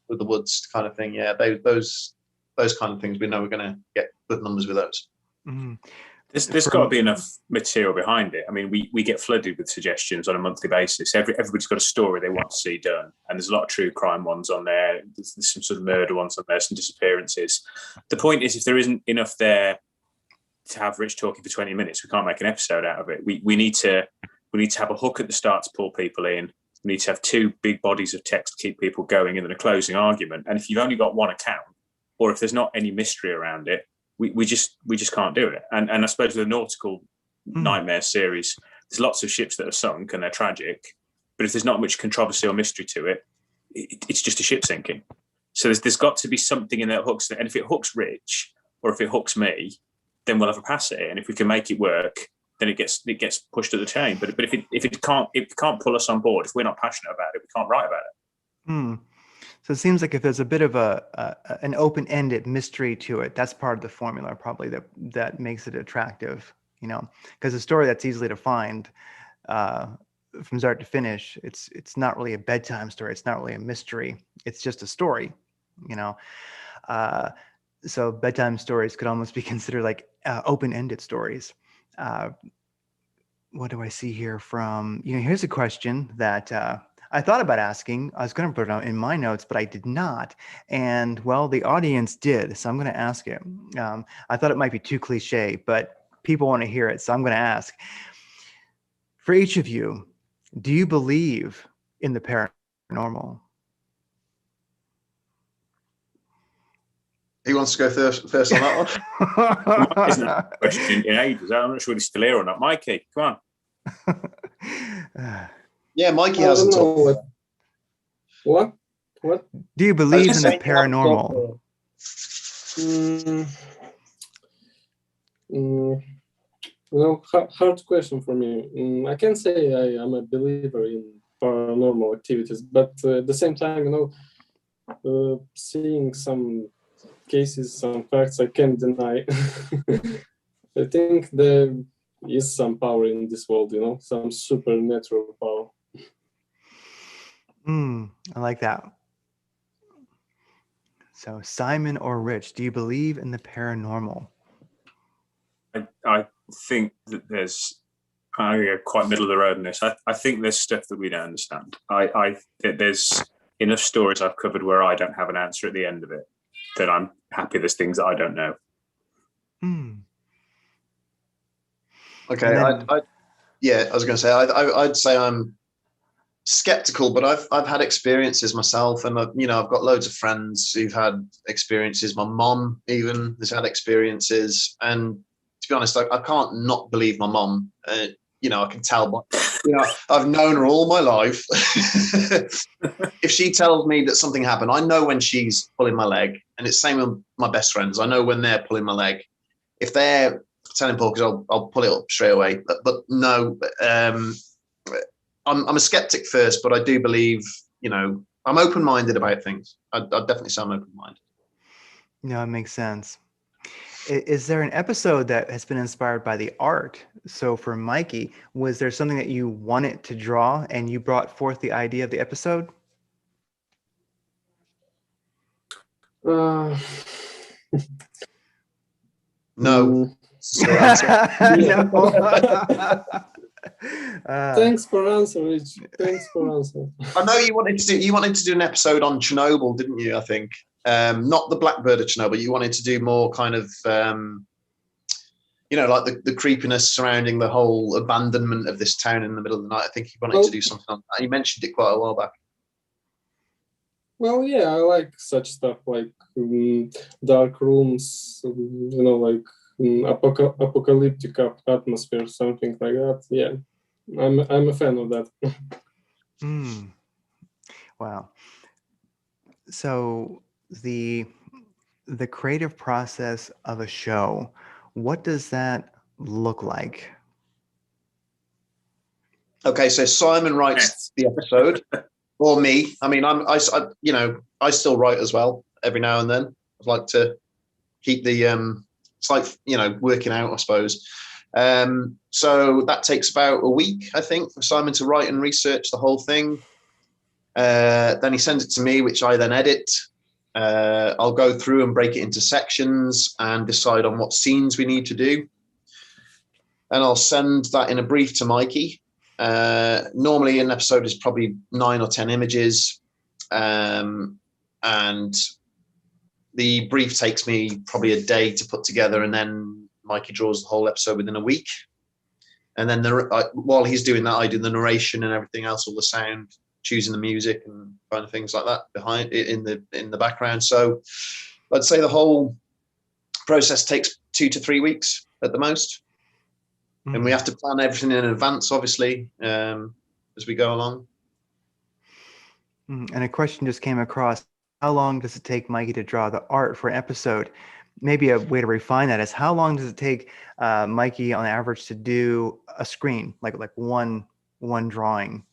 C: with the woods kind of thing. Yeah, those kind of things, we know we're going to get good numbers with those.
A: Mm-hmm.
D: There's got to be enough material behind it. I mean, we get flooded with suggestions on a monthly basis. Everybody's got a story they want to see done, and there's a lot of true crime ones on there. There's some sort of murder ones on there, some disappearances. The point is, if there isn't enough there to have Rich talking for 20 minutes, we can't make an episode out of it. We need to have a hook at the start to pull people in. We need to have two big bodies of text to keep people going, and then a closing argument. And if you've only got one account, or if there's not any mystery around it, we just can't do it. And I suppose with the nautical nightmare series, there's lots of ships that are sunk and they're tragic, but if there's not much controversy or mystery to it, it's just a ship sinking. So there's got to be something in there that hooks it. And if it hooks Rich or if it hooks me, then we'll have a pass at it. And if we can make it work, then it gets pushed to the chain. But if it can't pull us on board, if we're not passionate about it, we can't write about it.
A: So it seems like if there's a bit of an open-ended mystery to it, that's part of the formula probably that makes it attractive, because a story that's easily to find from start to finish, it's not really a bedtime story. It's not really a mystery. It's just a story, so bedtime stories could almost be considered like open-ended stories. What do I see here from, here's a question that I thought about asking. I was going to put it out in my notes, but I did not. And well, the audience did, so I'm going to ask it. I thought it might be too cliche, but people want to hear it, so I'm going to ask. For each of you, do you believe in the paranormal?
C: Who wants to go first on that
D: one? Isn't that a question in ages? I'm not sure he's still here or not. Mikey, come
C: on. Yeah, Mikey hasn't talked.
B: What?
A: Do you believe in the paranormal?
B: Hard question for me. I can say I am a believer in paranormal activities, but at the same time, seeing some cases, some facts I can't deny. I think is some power in this world, some supernatural power.
A: I like that. So Simon or Rich, do you believe in the paranormal?
D: I think that I go quite middle of the road in this. I think there's stuff that we don't understand. There's enough stories I've covered where I don't have an answer at the end of it, that I'm happy there's things that I don't know.
C: Okay,
A: then,
C: I was going to say I'd say I'm skeptical, but I've had experiences myself, and I've got loads of friends who've had experiences. My mom even has had experiences, and to be honest, I can't not believe my mom. I can tell by, I've known her all my life. If she tells me that something happened, I know when she's pulling my leg, and it's the same with my best friends. I know when they're pulling my leg. If they're telling Paul, because I'll pull it up straight away. But no, I'm a skeptic first, but I do believe, I'm open-minded about things. I'd definitely say I'm open-minded.
A: No, it makes sense. Is there an episode that has been inspired by the art? So for Mikey, was there something that you wanted to draw and you brought forth the idea of the episode?
B: No.
A: No.
B: Thanks for answering, Rich. Thanks for answering.
C: I know you wanted to do an episode on Chernobyl, didn't you? I think not the Blackbird of Chernobyl. You wanted to do more kind of like the creepiness surrounding the whole abandonment of this town in the middle of the night. I think you wanted to do something on that. You mentioned it quite a while back.
B: Well, yeah, I like such stuff, like dark rooms, like apocalyptic atmosphere, something like that. Yeah, I'm a fan of that.
A: Wow. So the creative process of a show, what does that look like?
C: Okay, so Simon writes the episode, or me. I mean, I still write as well every now and then. I'd like to keep the it's like working out, I suppose. So that takes about a week, I think, for Simon to write and research the whole thing. Then he sends it to me, which I then edit. I'll go through and break it into sections and decide on what scenes we need to do. And I'll send that in a brief to Mikey. Normally an episode is probably 9 or 10 images. And the brief takes me probably a day to put together, and then Mikey draws the whole episode within a week. And then while he's doing that, I do the narration and everything else, all the sound, choosing the music and kind of things like that behind it in the background. So I'd say the whole process takes 2 to 3 weeks at the most. And we have to plan everything in advance, obviously, as we go along.
A: And a question just came across. How long does it take Mikey to draw the art for an episode? Maybe a way to refine that is, how long does it take Mikey on average to do a screen, like one drawing?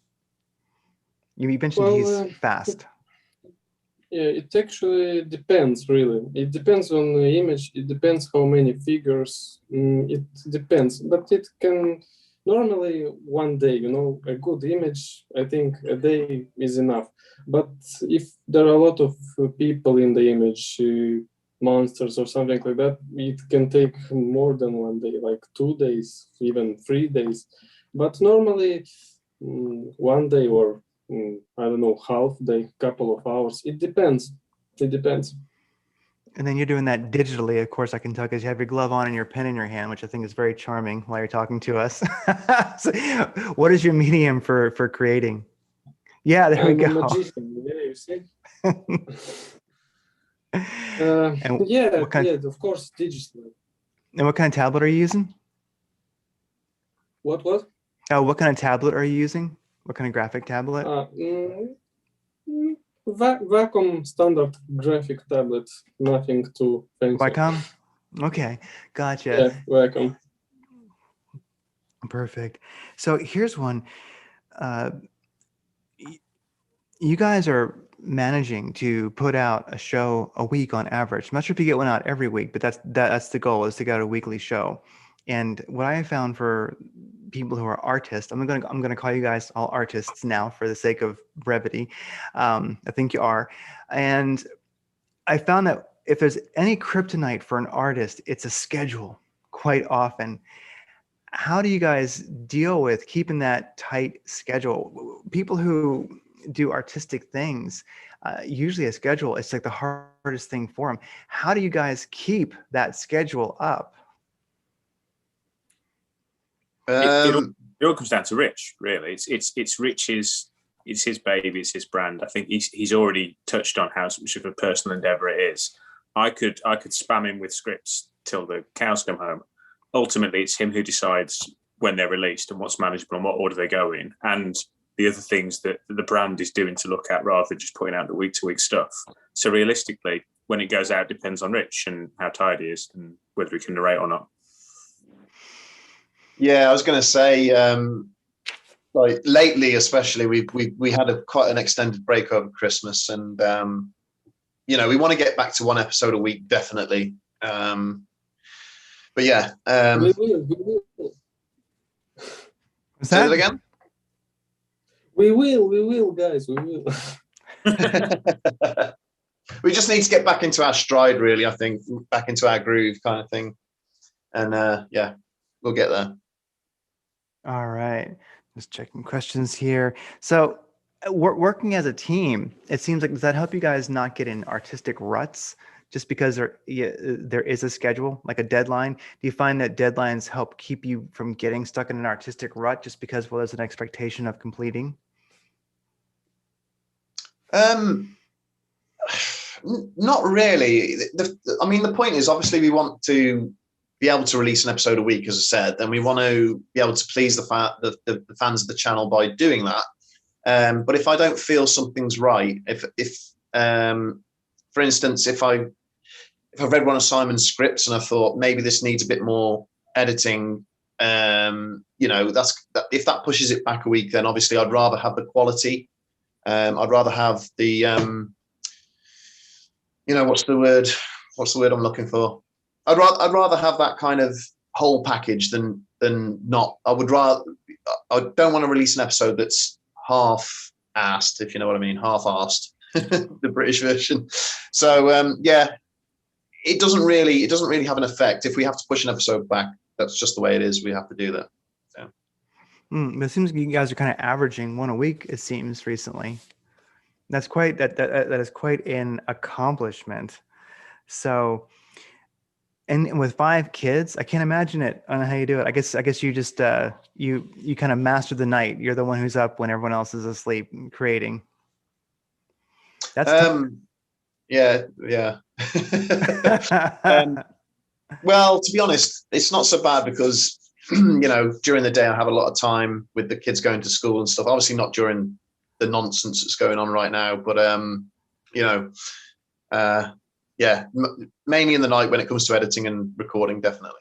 A: You mentioned he's fast.
B: Yeah, it actually depends, really. It depends on the image. It depends how many figures. It depends, but it can normally one day, a good image, I think a day is enough. But if there are a lot of people in the image, monsters or something like that, it can take more than one day, like 2 days, even 3 days. But normally 1 day or I don't know, half day, couple of hours. It depends. It depends.
A: And then you're doing that digitally, of course, I can tell, because you have your glove on and your pen in your hand, which I think is very charming while you're talking to us. So, what is your medium for creating? Yeah, there we go.
B: I'm a magician. Yeah, you see. Of course, digital.
A: And what kind of tablet are you using?
B: What?
A: Oh, what kind of tablet are you using? What kind of graphic tablet?
B: Wacom standard graphic tablet, nothing too fancy.
A: Wacom? Okay, gotcha.
B: Yeah, Wacom.
A: Perfect. So here's one. You guys are managing to put out a show a week on average. I'm not sure if you get one out every week, but that's the goal, is to get a weekly show. And what I have found for people who are artists, I'm gonna call you guys all artists now for the sake of brevity. I think you are. And I found that if there's any kryptonite for an artist, it's a schedule quite often. How do you guys deal with keeping that tight schedule? People who do artistic things, usually a schedule, it's like the hardest thing for them. How do you guys keep that schedule up?
D: It all comes down to Rich, really. It's Rich's, it's his baby, it's his brand. I think he's already touched on how much of a personal endeavor it is. I could spam him with scripts till the cows come home. Ultimately, it's him who decides when they're released and what's manageable and what order they go in, and the other things that the brand is doing to look at rather than just putting out the week-to-week stuff. So realistically, when it goes out, depends on Rich and how tired he is and whether he can narrate or not.
C: Yeah, I was going to say, like lately, especially, we had quite an extended break over Christmas, and we want to get back to one episode a week, definitely. But yeah,
B: We will.
C: say that again.
B: We will, guys. We will.
C: We just need to get back into our stride, really. I think back into our groove, kind of thing, and we'll get there.
A: All right, just checking questions here. So, working as a team, it seems like, does that help you guys not get in artistic ruts? Just because there is a schedule, like a deadline. Do you find that deadlines help keep you from getting stuck in an artistic rut just because, well, there's an expectation of completing?
C: Not really. The point is, obviously, we want to be able to release an episode a week, as I said, and we want to be able to please the fans of the channel by doing that. But if I don't feel something's right, if for instance, if I've read one of Simon's scripts and I thought maybe this needs a bit more editing, if that pushes it back a week, then obviously I'd rather have the quality. I'd rather have the what's the word I'm looking for? I'd rather have that kind of whole package than not. I don't want to release an episode that's half-assed, if you know what I mean, half-assed, the British version. So it doesn't really have an effect. If we have to push an episode back, that's just the way it is. We have to do that. So.
A: It seems like you guys are kind of averaging one a week, it seems, recently. That's quite that is quite an accomplishment. So, and with 5 kids, I can't imagine it. I don't know how you do it. I guess you just you kind of master the night. You're the one who's up when everyone else is asleep creating. That's
C: yeah. Well, to be honest, it's not so bad because during the day I have a lot of time with the kids going to school and stuff. Obviously not during the nonsense that's going on right now, but mainly in the night when it comes to editing and recording, definitely.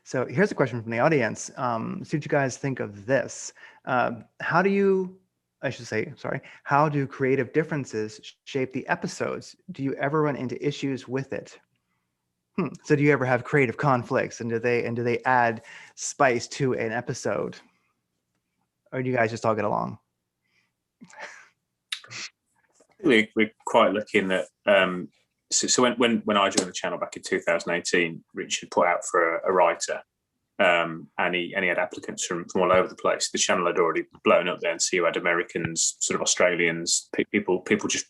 A: So here's a question from the audience. See what you guys think of this. How do creative differences shape the episodes? Do you ever run into issues with it? So do you ever have creative conflicts, and do they add spice to an episode? Or do you guys just all get along?
D: We're quite lucky in that. So when I joined the channel back in 2018, Richard put out for a writer, and he had applicants from all over the place. The channel had already blown up then, so you had Americans, sort of Australians, people just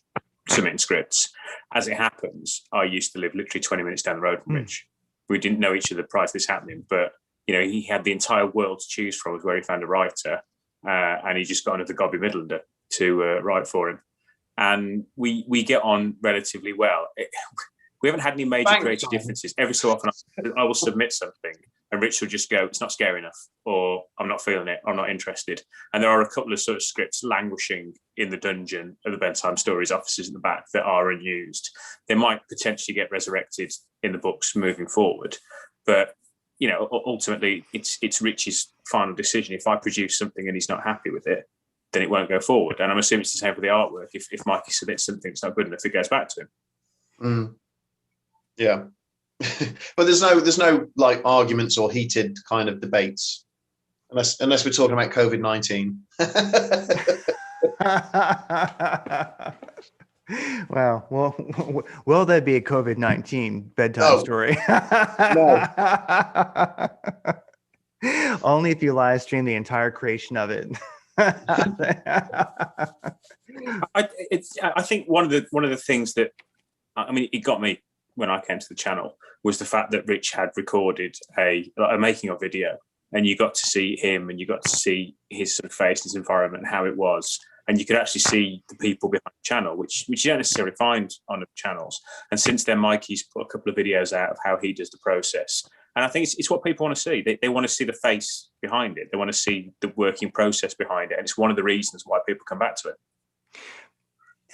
D: submitting scripts. As it happens, I used to live literally 20 minutes down the road from Rich. We didn't know each other prior to this happening, but he had the entire world to choose from, where he found a writer. And he just got another Gobby Midlander to write for him. And we get on relatively well. We haven't had any major creative differences. Every so often I will submit something and Rich will just go, it's not scary enough, or I'm not feeling it, I'm not interested. And there are a couple of sort of scripts languishing in the dungeon of the Bedtime Stories offices in the back that are unused. They might potentially get resurrected in the books moving forward. But ultimately, it's Rich's final decision. If I produce something and he's not happy with it, then it won't go forward. And I'm assuming it's the same for the artwork. If Mikey submits something that's not good enough, it goes back to him.
C: Yeah. But there's no like arguments or heated kind of debates, unless we're talking about COVID-19.
A: Wow. Well, will there be a COVID-19 bedtime
C: Oh,
A: story?
C: no.
A: Only if you live stream the entire creation of it.
D: I think one of the things that, I mean, it got me when I came to the channel was the fact that Rich had recorded a making of video, and you got to see him, and you got to see his sort of face, his environment, how it was, and you could actually see the people behind the channel, which you don't necessarily find on the channels. And since then, Mikey's put a couple of videos out of how he does the process, and I think it's what people want to see. They want to see the face behind it. They want to see the working process behind it, and it's one of the reasons why people come back to it.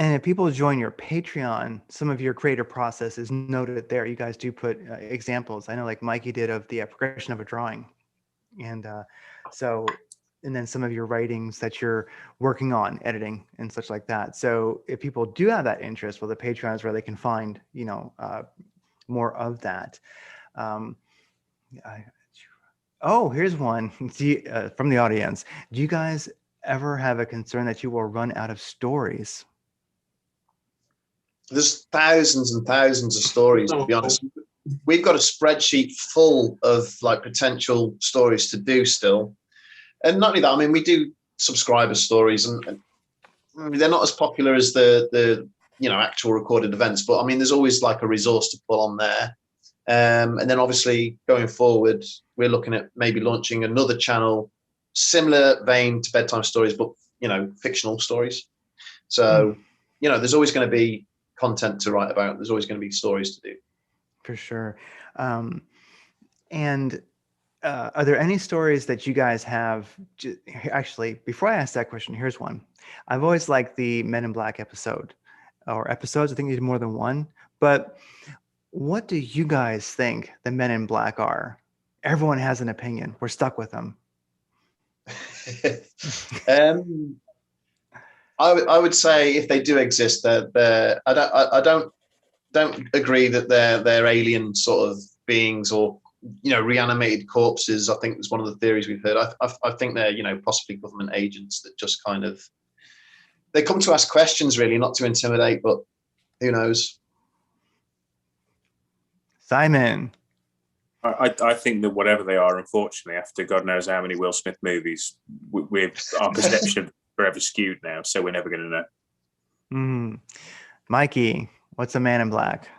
A: And if people join your Patreon, some of your creative process is noted there. You guys do put examples. I know, like Mikey did, of the progression of a drawing, and and then some of your writings that you're working on, editing and such like that. So if people do have that interest, well, the Patreon is where they can find, more of that. Here's one from the audience. Do you guys ever have a concern that you will run out of stories?
C: There's thousands and thousands of stories, to be honest. We've got a spreadsheet full of like potential stories to do still. And not only that, I mean, we do subscriber stories, and they're not as popular as the actual recorded events, but I mean, there's always like a resource to pull on there. And then obviously going forward, we're looking at maybe launching another channel, similar vein to Bedtime Stories, but fictional stories. So there's always going to be content to write about. There's always going to be stories to do.
A: For sure. And are there any stories that you guys have? Actually, before I ask that question, here's one. I've always liked the Men in Black episodes. I think you did more than one. But what do you guys think the Men in Black are? Everyone has an opinion. We're stuck with them.
C: I would say if they do exist, I don't agree that they're alien sort of beings or reanimated corpses. I think it's one of the theories we've heard. I think they're possibly government agents that just kind of, they come to ask questions, really, not to intimidate, but who knows.
A: Simon.
D: I think that whatever they are, unfortunately, after God knows how many Will Smith movies, our perception forever skewed now, so we're never going to know.
A: Mikey, what's a Man in Black?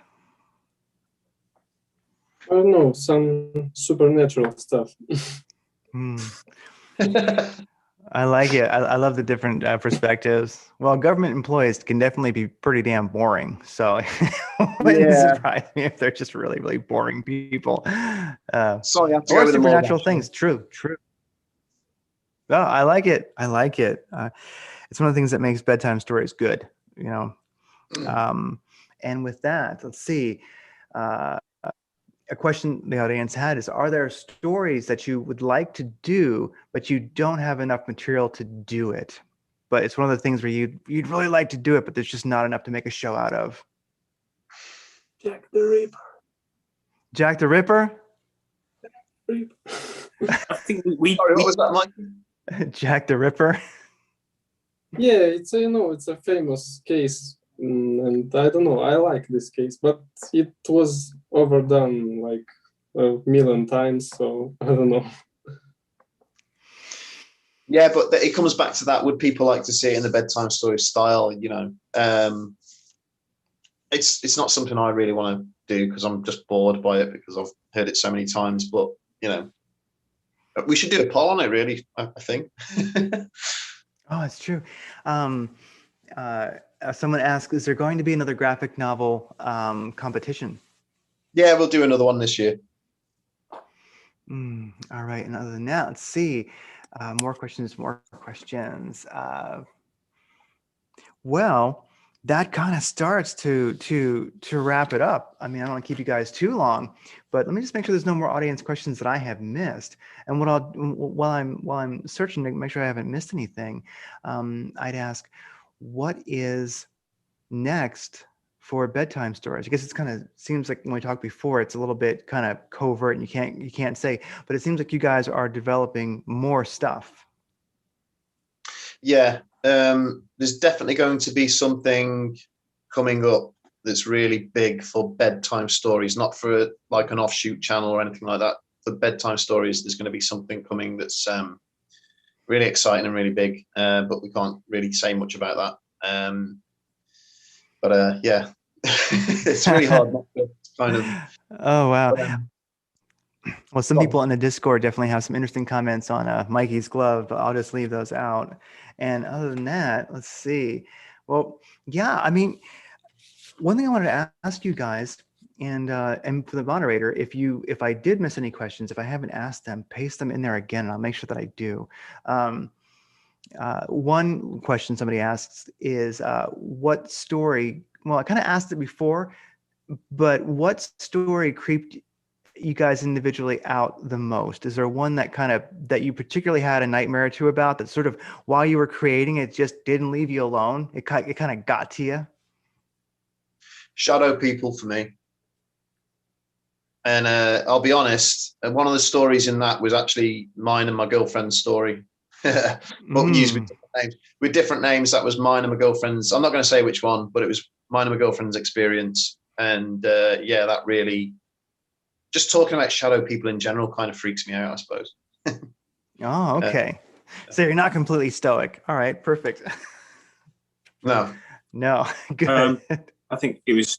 B: I don't know, some supernatural stuff.
A: I like it. I love the different perspectives. Well, government employees can definitely be pretty damn boring. So it wouldn't surprise me if they're just really, really boring people.
C: Sorry, I have to
A: or
C: go with
A: supernatural things. True. No, I like it. It's one of the things that makes bedtime stories good, And with that, let's see. A question the audience had is, are there stories that you would like to do, but you don't have enough material to do it? But it's one of the things where you'd really like to do it, but there's just not enough to make a show out of.
B: Jack the Ripper.
A: Jack the Ripper?
D: I think
C: Sorry, what was that, Mike?
A: Jack the Ripper?
B: Yeah, it's a famous case. And I don't know, I like this case, but it was overdone like a million times, so I don't know.
C: Yeah, but it comes back to that. Would people like to see it in the bedtime story style? It's not something I really want to do because I'm just bored by it because I've heard it so many times. But we should do a poll on it, really, I think.
A: Oh, it's true. Someone asked, is there going to be another graphic novel competition?
C: Yeah, we'll do another one this year.
A: All right. And other than that, let's see. More questions. Well, that kind of starts to wrap it up. I mean, I don't want to keep you guys too long, but let me just make sure there's no more audience questions that I have missed. And while I'm searching to make sure I haven't missed anything, I'd ask, what is next for bedtime stories? I guess it's kind of seems like when we talked before, it's a little bit kind of covert and you can't say, but it seems like you guys are developing more stuff.
C: Yeah, there's definitely going to be something coming up that's really big for bedtime stories, not for like an offshoot channel or anything like that. For bedtime stories, there's going to be something coming that's really exciting and really big, but we can't really say much about that. Yeah, it's really hard not to kind of.
A: Oh, wow.
C: But,
A: Well, some people in the Discord definitely have some interesting comments on Mikey's glove, but I'll just leave those out. And other than that, let's see. Well, yeah, I mean, one thing I wanted to ask you guys, and for the moderator, if I did miss any questions, if I haven't asked them, paste them in there again, and I'll make sure that I do. One question somebody asks is, what story? Well, I kind of asked it before, but what story creeped you guys individually out the most? Is there one that you particularly had a nightmare or two about, that sort of while you were creating it just didn't leave you alone? It kind of got to you.
C: Shadow people for me. And I'll be honest, one of the stories in that was actually mine and my girlfriend's story, but used with different names. With different names, that was mine and my girlfriend's. I'm not going to say which one, but it was mine and my girlfriend's experience. And yeah, that really, just talking about shadow people in general kind of freaks me out, I suppose.
A: Oh, okay. So you're not completely stoic. All right, perfect.
C: No.
A: Good.
D: I think it was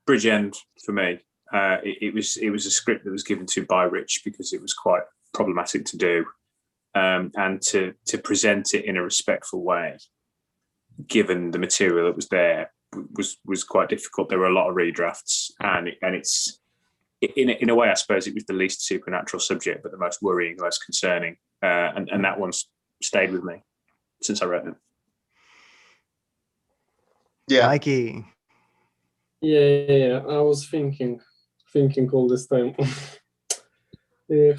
D: Bridgend for me. It was a script that was given to by Rich because it was quite problematic to do, and to present it in a respectful way, given the material that was there, was quite difficult. There were a lot of redrafts, and it's in a way, I suppose it was the least supernatural subject, but the most worrying, the most concerning, and that one's stayed with me since I wrote it.
C: Yeah.
A: Mikey.
B: Yeah. I was thinking all this time.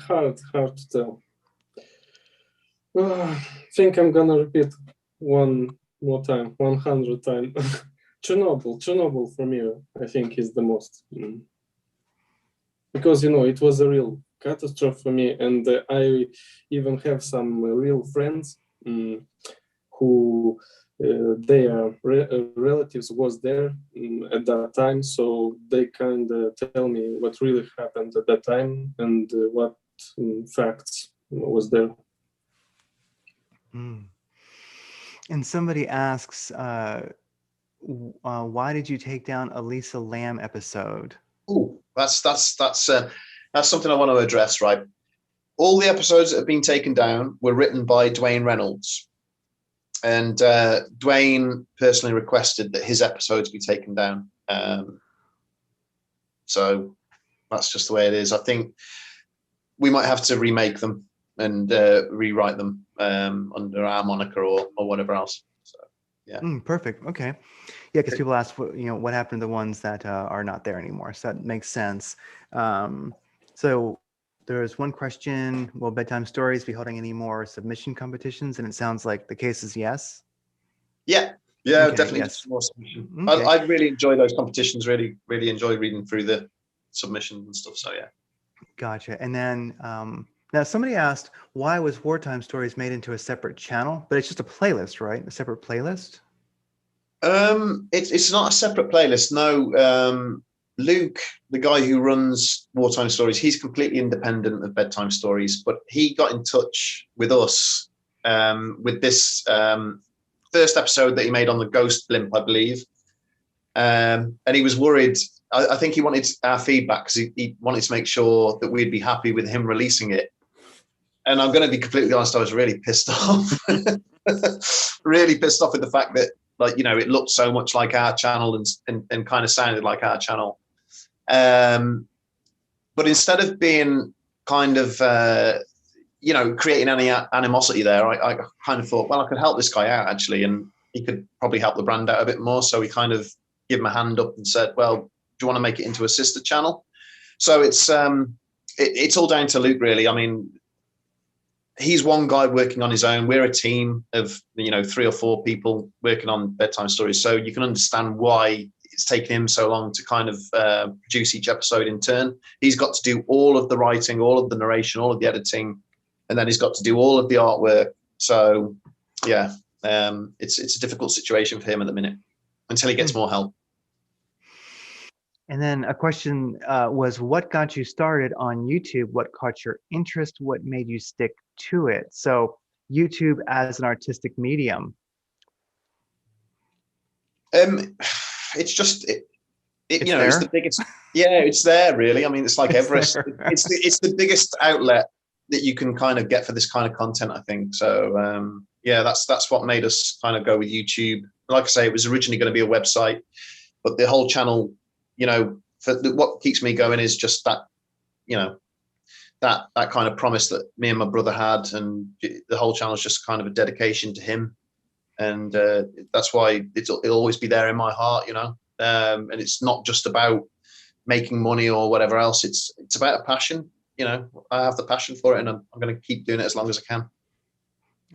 B: Hard to tell. I think I'm gonna repeat one more time, 100 times. Chernobyl for me, I think, is the most. Because, it was a real catastrophe for me, and I even have some real friends who their relatives was there at that time, so they kind of tell me what really happened at that time and what facts was there.
A: And somebody asks, why did you take down a Lisa Lamb episode?
C: Oh, that's something I want to address, right? All the episodes that have been taken down were written by Dwayne Reynolds. And Dwayne personally requested that his episodes be taken down. So that's just the way it is. I think we might have to remake them and rewrite them under our moniker or whatever else. So, yeah.
A: Perfect. Okay. Yeah, because people ask, what happened to the ones that are not there anymore. So that makes sense. So there's one question: will Bedtime Stories be holding any more submission competitions? And it sounds like the case is yes.
C: Yeah, okay, definitely. Yes. More submission. Okay. I really enjoy those competitions. Really enjoy reading through the submissions and stuff. So yeah.
A: Gotcha. And then now somebody asked, why was Wartime Stories made into a separate channel? But it's just a playlist, right? A separate playlist?
C: It's not a separate playlist. No. Luke, the guy who runs Wartime Stories, he's completely independent of Bedtime Stories, but he got in touch with us with this first episode that he made on the Ghost Blimp, I believe. And he was worried. I think he wanted our feedback because he wanted to make sure that we'd be happy with him releasing it. And I'm going to be completely honest, I was really pissed off. Really pissed off with the fact that, it looked so much like our channel and kind of sounded like our channel. But instead of being kind of, creating any animosity there, I kind of thought, well, I could help this guy out actually, and he could probably help the brand out a bit more. So we kind of give him a hand up and said, well, do you want to make it into a sister channel? So it's all down to Luke, really. I mean, he's one guy working on his own. We're a team of 3 or 4 people working on bedtime stories, so you can understand why it's taken him so long to kind of produce each episode in turn. He's got to do all of the writing, all of the narration, all of the editing, and then he's got to do all of the artwork. So yeah, it's a difficult situation for him at the minute until he gets more help.
A: And then a question was, what got you started on YouTube? What caught your interest? What made you stick to it? So YouTube as an artistic medium.
C: It's just
A: It's
C: it's the biggest. Yeah, it's there really. I mean, it's like Everest. It's the biggest outlet that you can kind of get for this kind of content, I think. So yeah, that's what made us kind of go with YouTube. Like I say, it was originally going to be a website, but the whole channel, what keeps me going is just that, that kind of promise that me and my brother had, and the whole channel is just kind of a dedication to him, and that's why it'll always be there in my heart, and it's not just about making money or whatever else. It's about a passion. I have the passion for it, and I'm going to keep doing it as long as I can.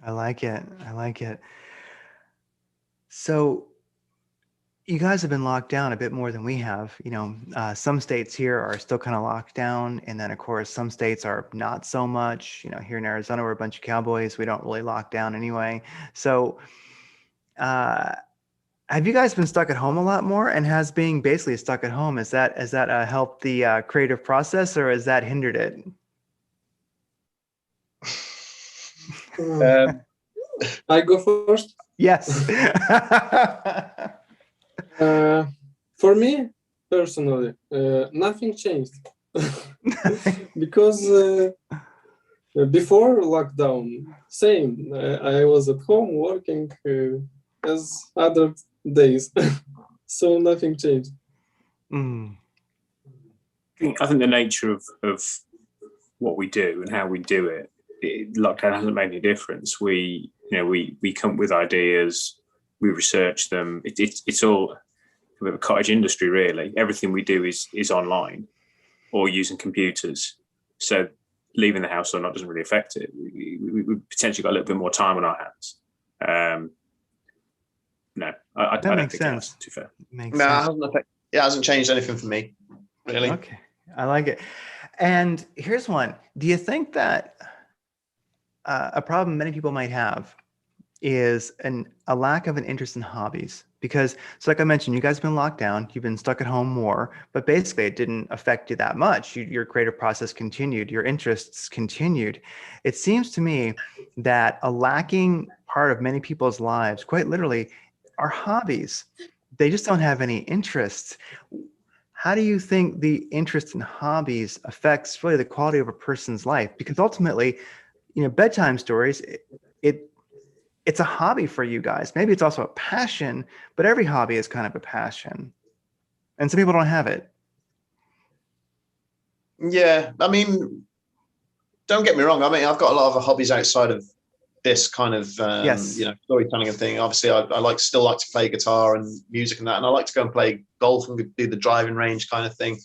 A: I like it. I like it. So you guys have been locked down a bit more than we have. Some states here are still kind of locked down. And then, of course, some states are not so much. Here in Arizona, we're a bunch of cowboys. We don't really lock down anyway. So have you guys been stuck at home a lot more? And has being basically stuck at home, has that helped the creative process, or has that hindered it?
B: I go first.
A: Yes.
B: For me personally, nothing changed because before lockdown, same. I was at home working as other days, so nothing changed.
A: Mm.
D: I think the nature of what we do and how we do it, lockdown hasn't made any difference. We come up with ideas, we research them. It's all a bit of a cottage industry, really. Everything we do is online or using computers. So leaving the house or not doesn't really affect it. We potentially got a little bit more time on our hands. No, I don't think it has, to be fair.
A: Makes sense.
C: It hasn't changed anything for me, really.
A: Okay, I like it. And here's one. Do you think that a problem many people might have is a lack of an interest in hobbies? Because, so like I mentioned, you guys have been locked down, you've been stuck at home more, but basically it didn't affect you that much. Your creative process continued, your interests continued. It seems to me that a lacking part of many people's lives, quite literally, are hobbies. They just don't have any interests. How do you think the interest in hobbies affects really the quality of a person's life? Because ultimately, bedtime stories, it's a hobby for you guys. Maybe it's also a passion, but every hobby is kind of a passion. And some people don't have it.
C: Yeah, I mean, don't get me wrong. I mean, I've got a lot of hobbies outside of this kind of storytelling and thing. Obviously, I still like to play guitar and music and that, and I like to go and play golf and do the driving range kind of thing.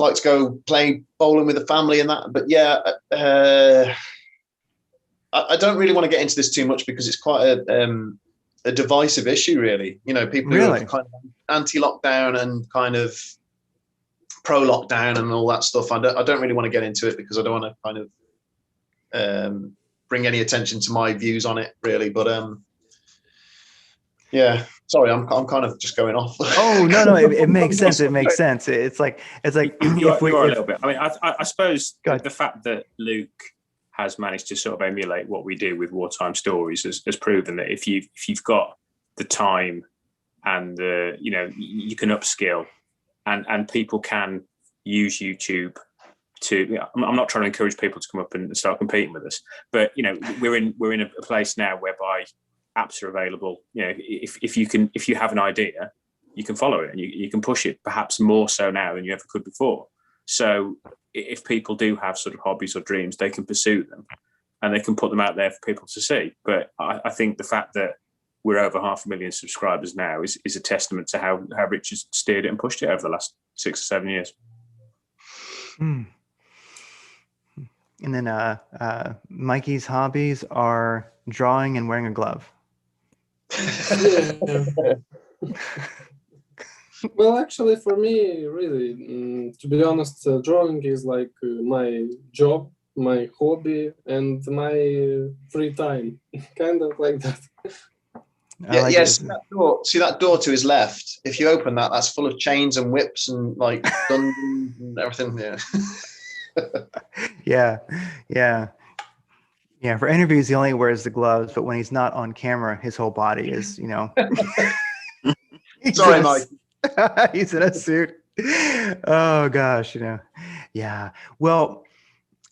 C: I like to go play bowling with the family and that. But yeah, I don't really want to get into this too much because it's quite a divisive issue, really. People who are kind of anti-lockdown and kind of pro-lockdown and all that stuff. I don't really want to get into it because I don't want to kind of bring any attention to my views on it, really. But yeah, sorry, I'm kind of just going off.
A: Oh no, it makes sense. It makes sense. It's like
D: you are a little bit. I mean, I suppose the fact that Luke has managed to sort of emulate what we do with wartime stories has proven that if you've got the time and you can upskill and people can use YouTube to. I'm not trying to encourage people to come up and start competing with us, but we're in a place now whereby apps are available. If you have an idea, you can follow it and you can push it, perhaps more so now than you ever could before. So if people do have sort of hobbies or dreams, they can pursue them and they can put them out there for people to see. But I think the fact that we're over 500,000 subscribers now is a testament to how Rich has steered it and pushed it over the last 6 or 7 years.
A: And then Mikey's hobbies are drawing and wearing a glove.
B: Yeah. Well, actually, for me, really, to be honest, drawing is like my job, my hobby, and my free time, kind of like that.
A: I
C: Yeah,
A: like
C: yeah.
A: it.
C: See that door to his left. If you open that, that's full of chains and whips and like dungeons and everything. Yeah.
A: Yeah, yeah, yeah. For interviews, he only wears the gloves, but when he's not on camera, his whole body is, he's
C: Sorry,
A: in a,
C: Mike.
A: he's in a suit. Oh gosh, yeah. Well,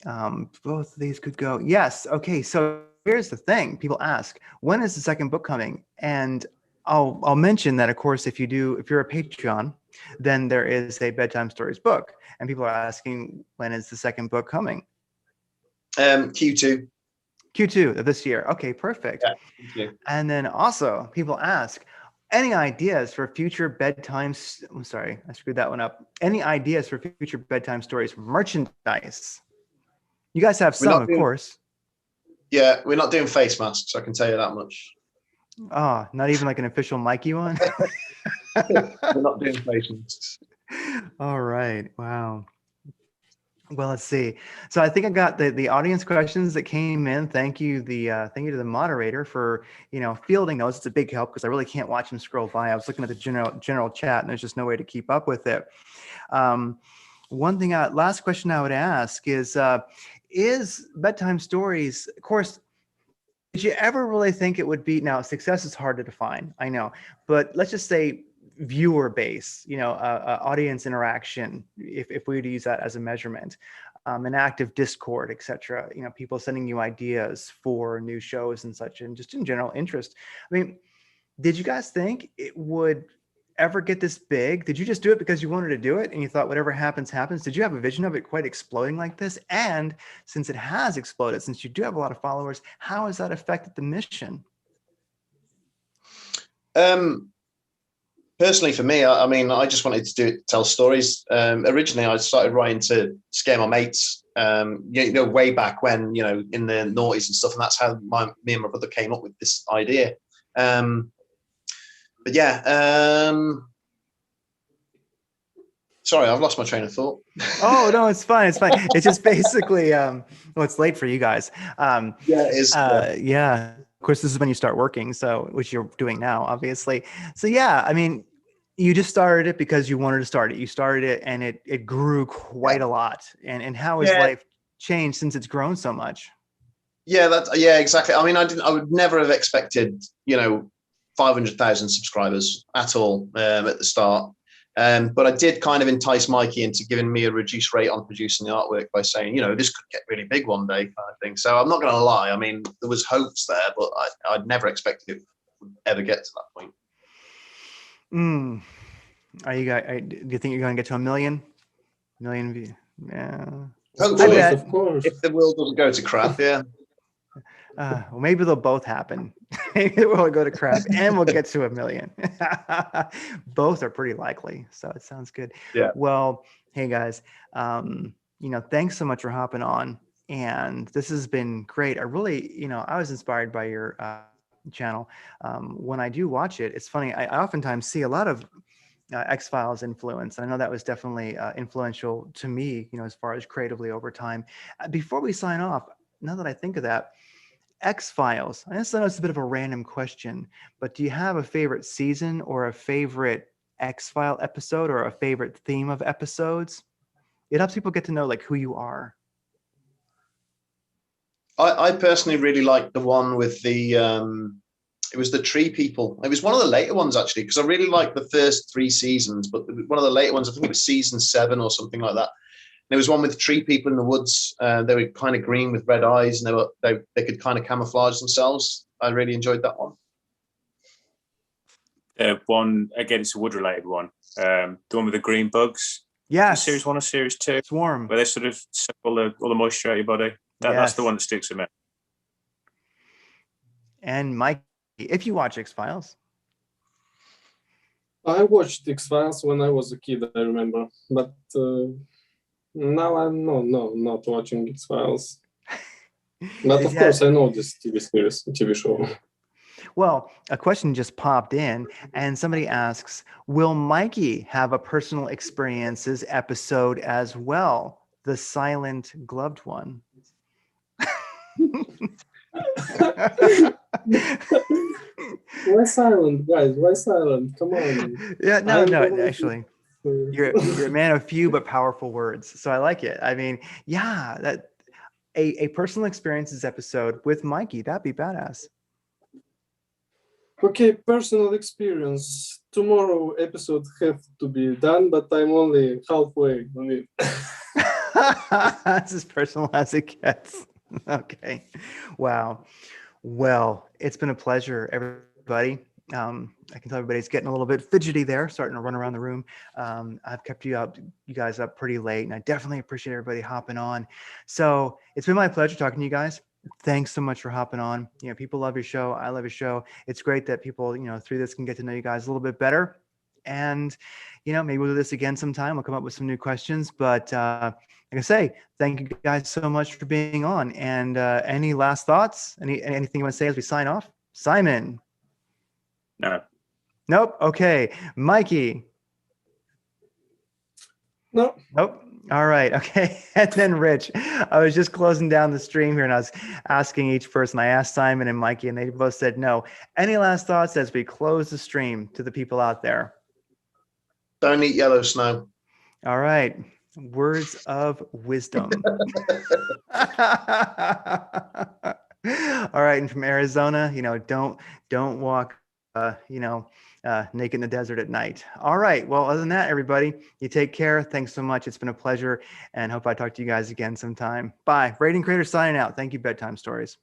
A: both of these could go. Yes. Okay. So here's the thing: people ask, when is the second book coming? And I'll mention that, of course, if you're a Patreon, then there is a Bedtime Stories book, and people are asking, when is the second book coming?
C: Q2.
A: Q2 of this year. Okay, perfect.
C: Yeah, Q2.
A: And then also people ask, any ideas for future bedtime? I'm sorry, I screwed that one up. Any ideas for future Bedtime Stories merchandise? You guys have some, of course.
C: Yeah, we're not doing face masks. I can tell you that much.
A: Oh, not even like an official Mikey one?
C: We're not doing face masks.
A: All right. Wow. Well, let's see. So I think I got the audience questions that came in. Thank you to the moderator for fielding those. It's a big help because I really can't watch them scroll by. I was looking at the general chat and there's just no way to keep up with it. Last question I would ask is Bedtime Stories, of course, did you ever really think it would be, now success is hard to define, I know, but let's just say viewer base, audience interaction, if we were to use that as a measurement, an active Discord, etc., people sending you ideas for new shows and such, and just in general interest. I mean, did you guys think it would ever get this big? Did you just do it because you wanted to do it and you thought whatever happens, happens? Did you have a vision of it quite exploding like this? And since it has exploded, since you do have a lot of followers, how has that affected the mission?
C: Personally, for me, I mean, I just wanted to tell stories. Originally, I started writing to scare my mates. Way back when, in the noughties and stuff, and that's how me and my brother came up with this idea. But yeah, sorry, I've lost my train of thought.
A: Oh no, it's fine. It's fine. It's just basically, well, it's late for you guys.
C: Yeah, it is.
A: Yeah. Of course, this is when you start working, which you're doing now, obviously. So yeah, I mean, you just started it because you wanted to start it. You started it and it grew quite a lot. And how has life changed since it's grown so much?
C: Yeah, exactly. I mean, I would never have expected, 500,000 subscribers at all at the start. But I did kind of entice Mikey into giving me a reduced rate on producing the artwork by saying, this could get really big one day, kind of thing. So I'm not going to lie. I mean, there was hopes there, but I'd never expected it would ever get to that point.
A: Do you think you're going to get to 1 million? Views? Yeah.
C: Hopefully,
B: of course.
C: If the world doesn't go to crap, yeah.
A: Well, maybe they'll both happen. Maybe we'll go to crap and we'll get to 1 million. Both are pretty likely. So it sounds good.
C: Yeah.
A: Well, hey guys, thanks so much for hopping on. And this has been great. I really, I was inspired by your channel. When I do watch it, it's funny. I oftentimes see a lot of X-Files influence. I know that was definitely influential to me, as far as creatively over time. Before we sign off, now that I think of that, X-Files, I know it's a bit of a random question, but do you have a favorite season or a favorite X-File episode or a favorite theme of episodes? It helps people get to know who you are.
C: I personally really liked the one with the it was the tree people. It was one of the later ones actually, because I really liked the first 3 seasons, but one of the later ones, I think it was season 7 or something like that. There was one with tree people in the woods. They were kind of green with red eyes, and they could kind of camouflage themselves. I really enjoyed that one.
D: One again, it's a wood-related one. The one with the green bugs.
A: Yes.
D: Series 1 or series 2.
A: Swarm.
D: Where they sort of suck all the moisture out of your body. That's the one that sticks with me.
A: And Mike, if you watch X-Files.
B: I watched X-Files when I was a kid, I remember. But Now I'm not watching X-Files. But of
A: Yeah.
B: course, I know this TV show.
A: Well, a question just popped in, and somebody asks, will Mikey have a personal experiences episode as well? The silent gloved one.
B: Why silent, guys? Why silent? Come on.
A: Yeah, no,
B: I'm
A: no,
B: always-
A: actually, you're a man of few but powerful words. So I like it. I mean, yeah, that a personal experiences episode with Mikey, that'd be badass.
B: Okay, personal experience. Tomorrow episode have to be done, but I'm only halfway on it.
A: That's as personal as it gets. Okay. Wow. Well, it's been a pleasure, everybody. I can tell everybody's getting a little bit fidgety there, starting to run around the room. I've kept you guys up pretty late, and I definitely appreciate everybody hopping on. So it's been my pleasure talking to you guys. Thanks so much for hopping on. You know, people love your show. I love your show. It's great that people, through this can get to know you guys a little bit better. And, maybe we'll do this again sometime. We'll come up with some new questions. But like I say, thank you guys so much for being on. And any last thoughts? Anything you want to say as we sign off? Simon?
D: No.
A: Nope. Okay. Mikey?
B: No.
A: Nope. All right. Okay. And then Rich, I was just closing down the stream here and I was asking each person. I asked Simon and Mikey and they both said no. Any last thoughts as we close the stream to the people out there?
C: Don't eat yellow snow.
A: All right. Words of wisdom. All right. And from Arizona, don't walk, naked in the desert at night. All right. Well, other than that, everybody, you take care. Thanks so much. It's been a pleasure and hope I talk to you guys again sometime. Bye. Rating Creator signing out. Thank you, Bedtime Stories.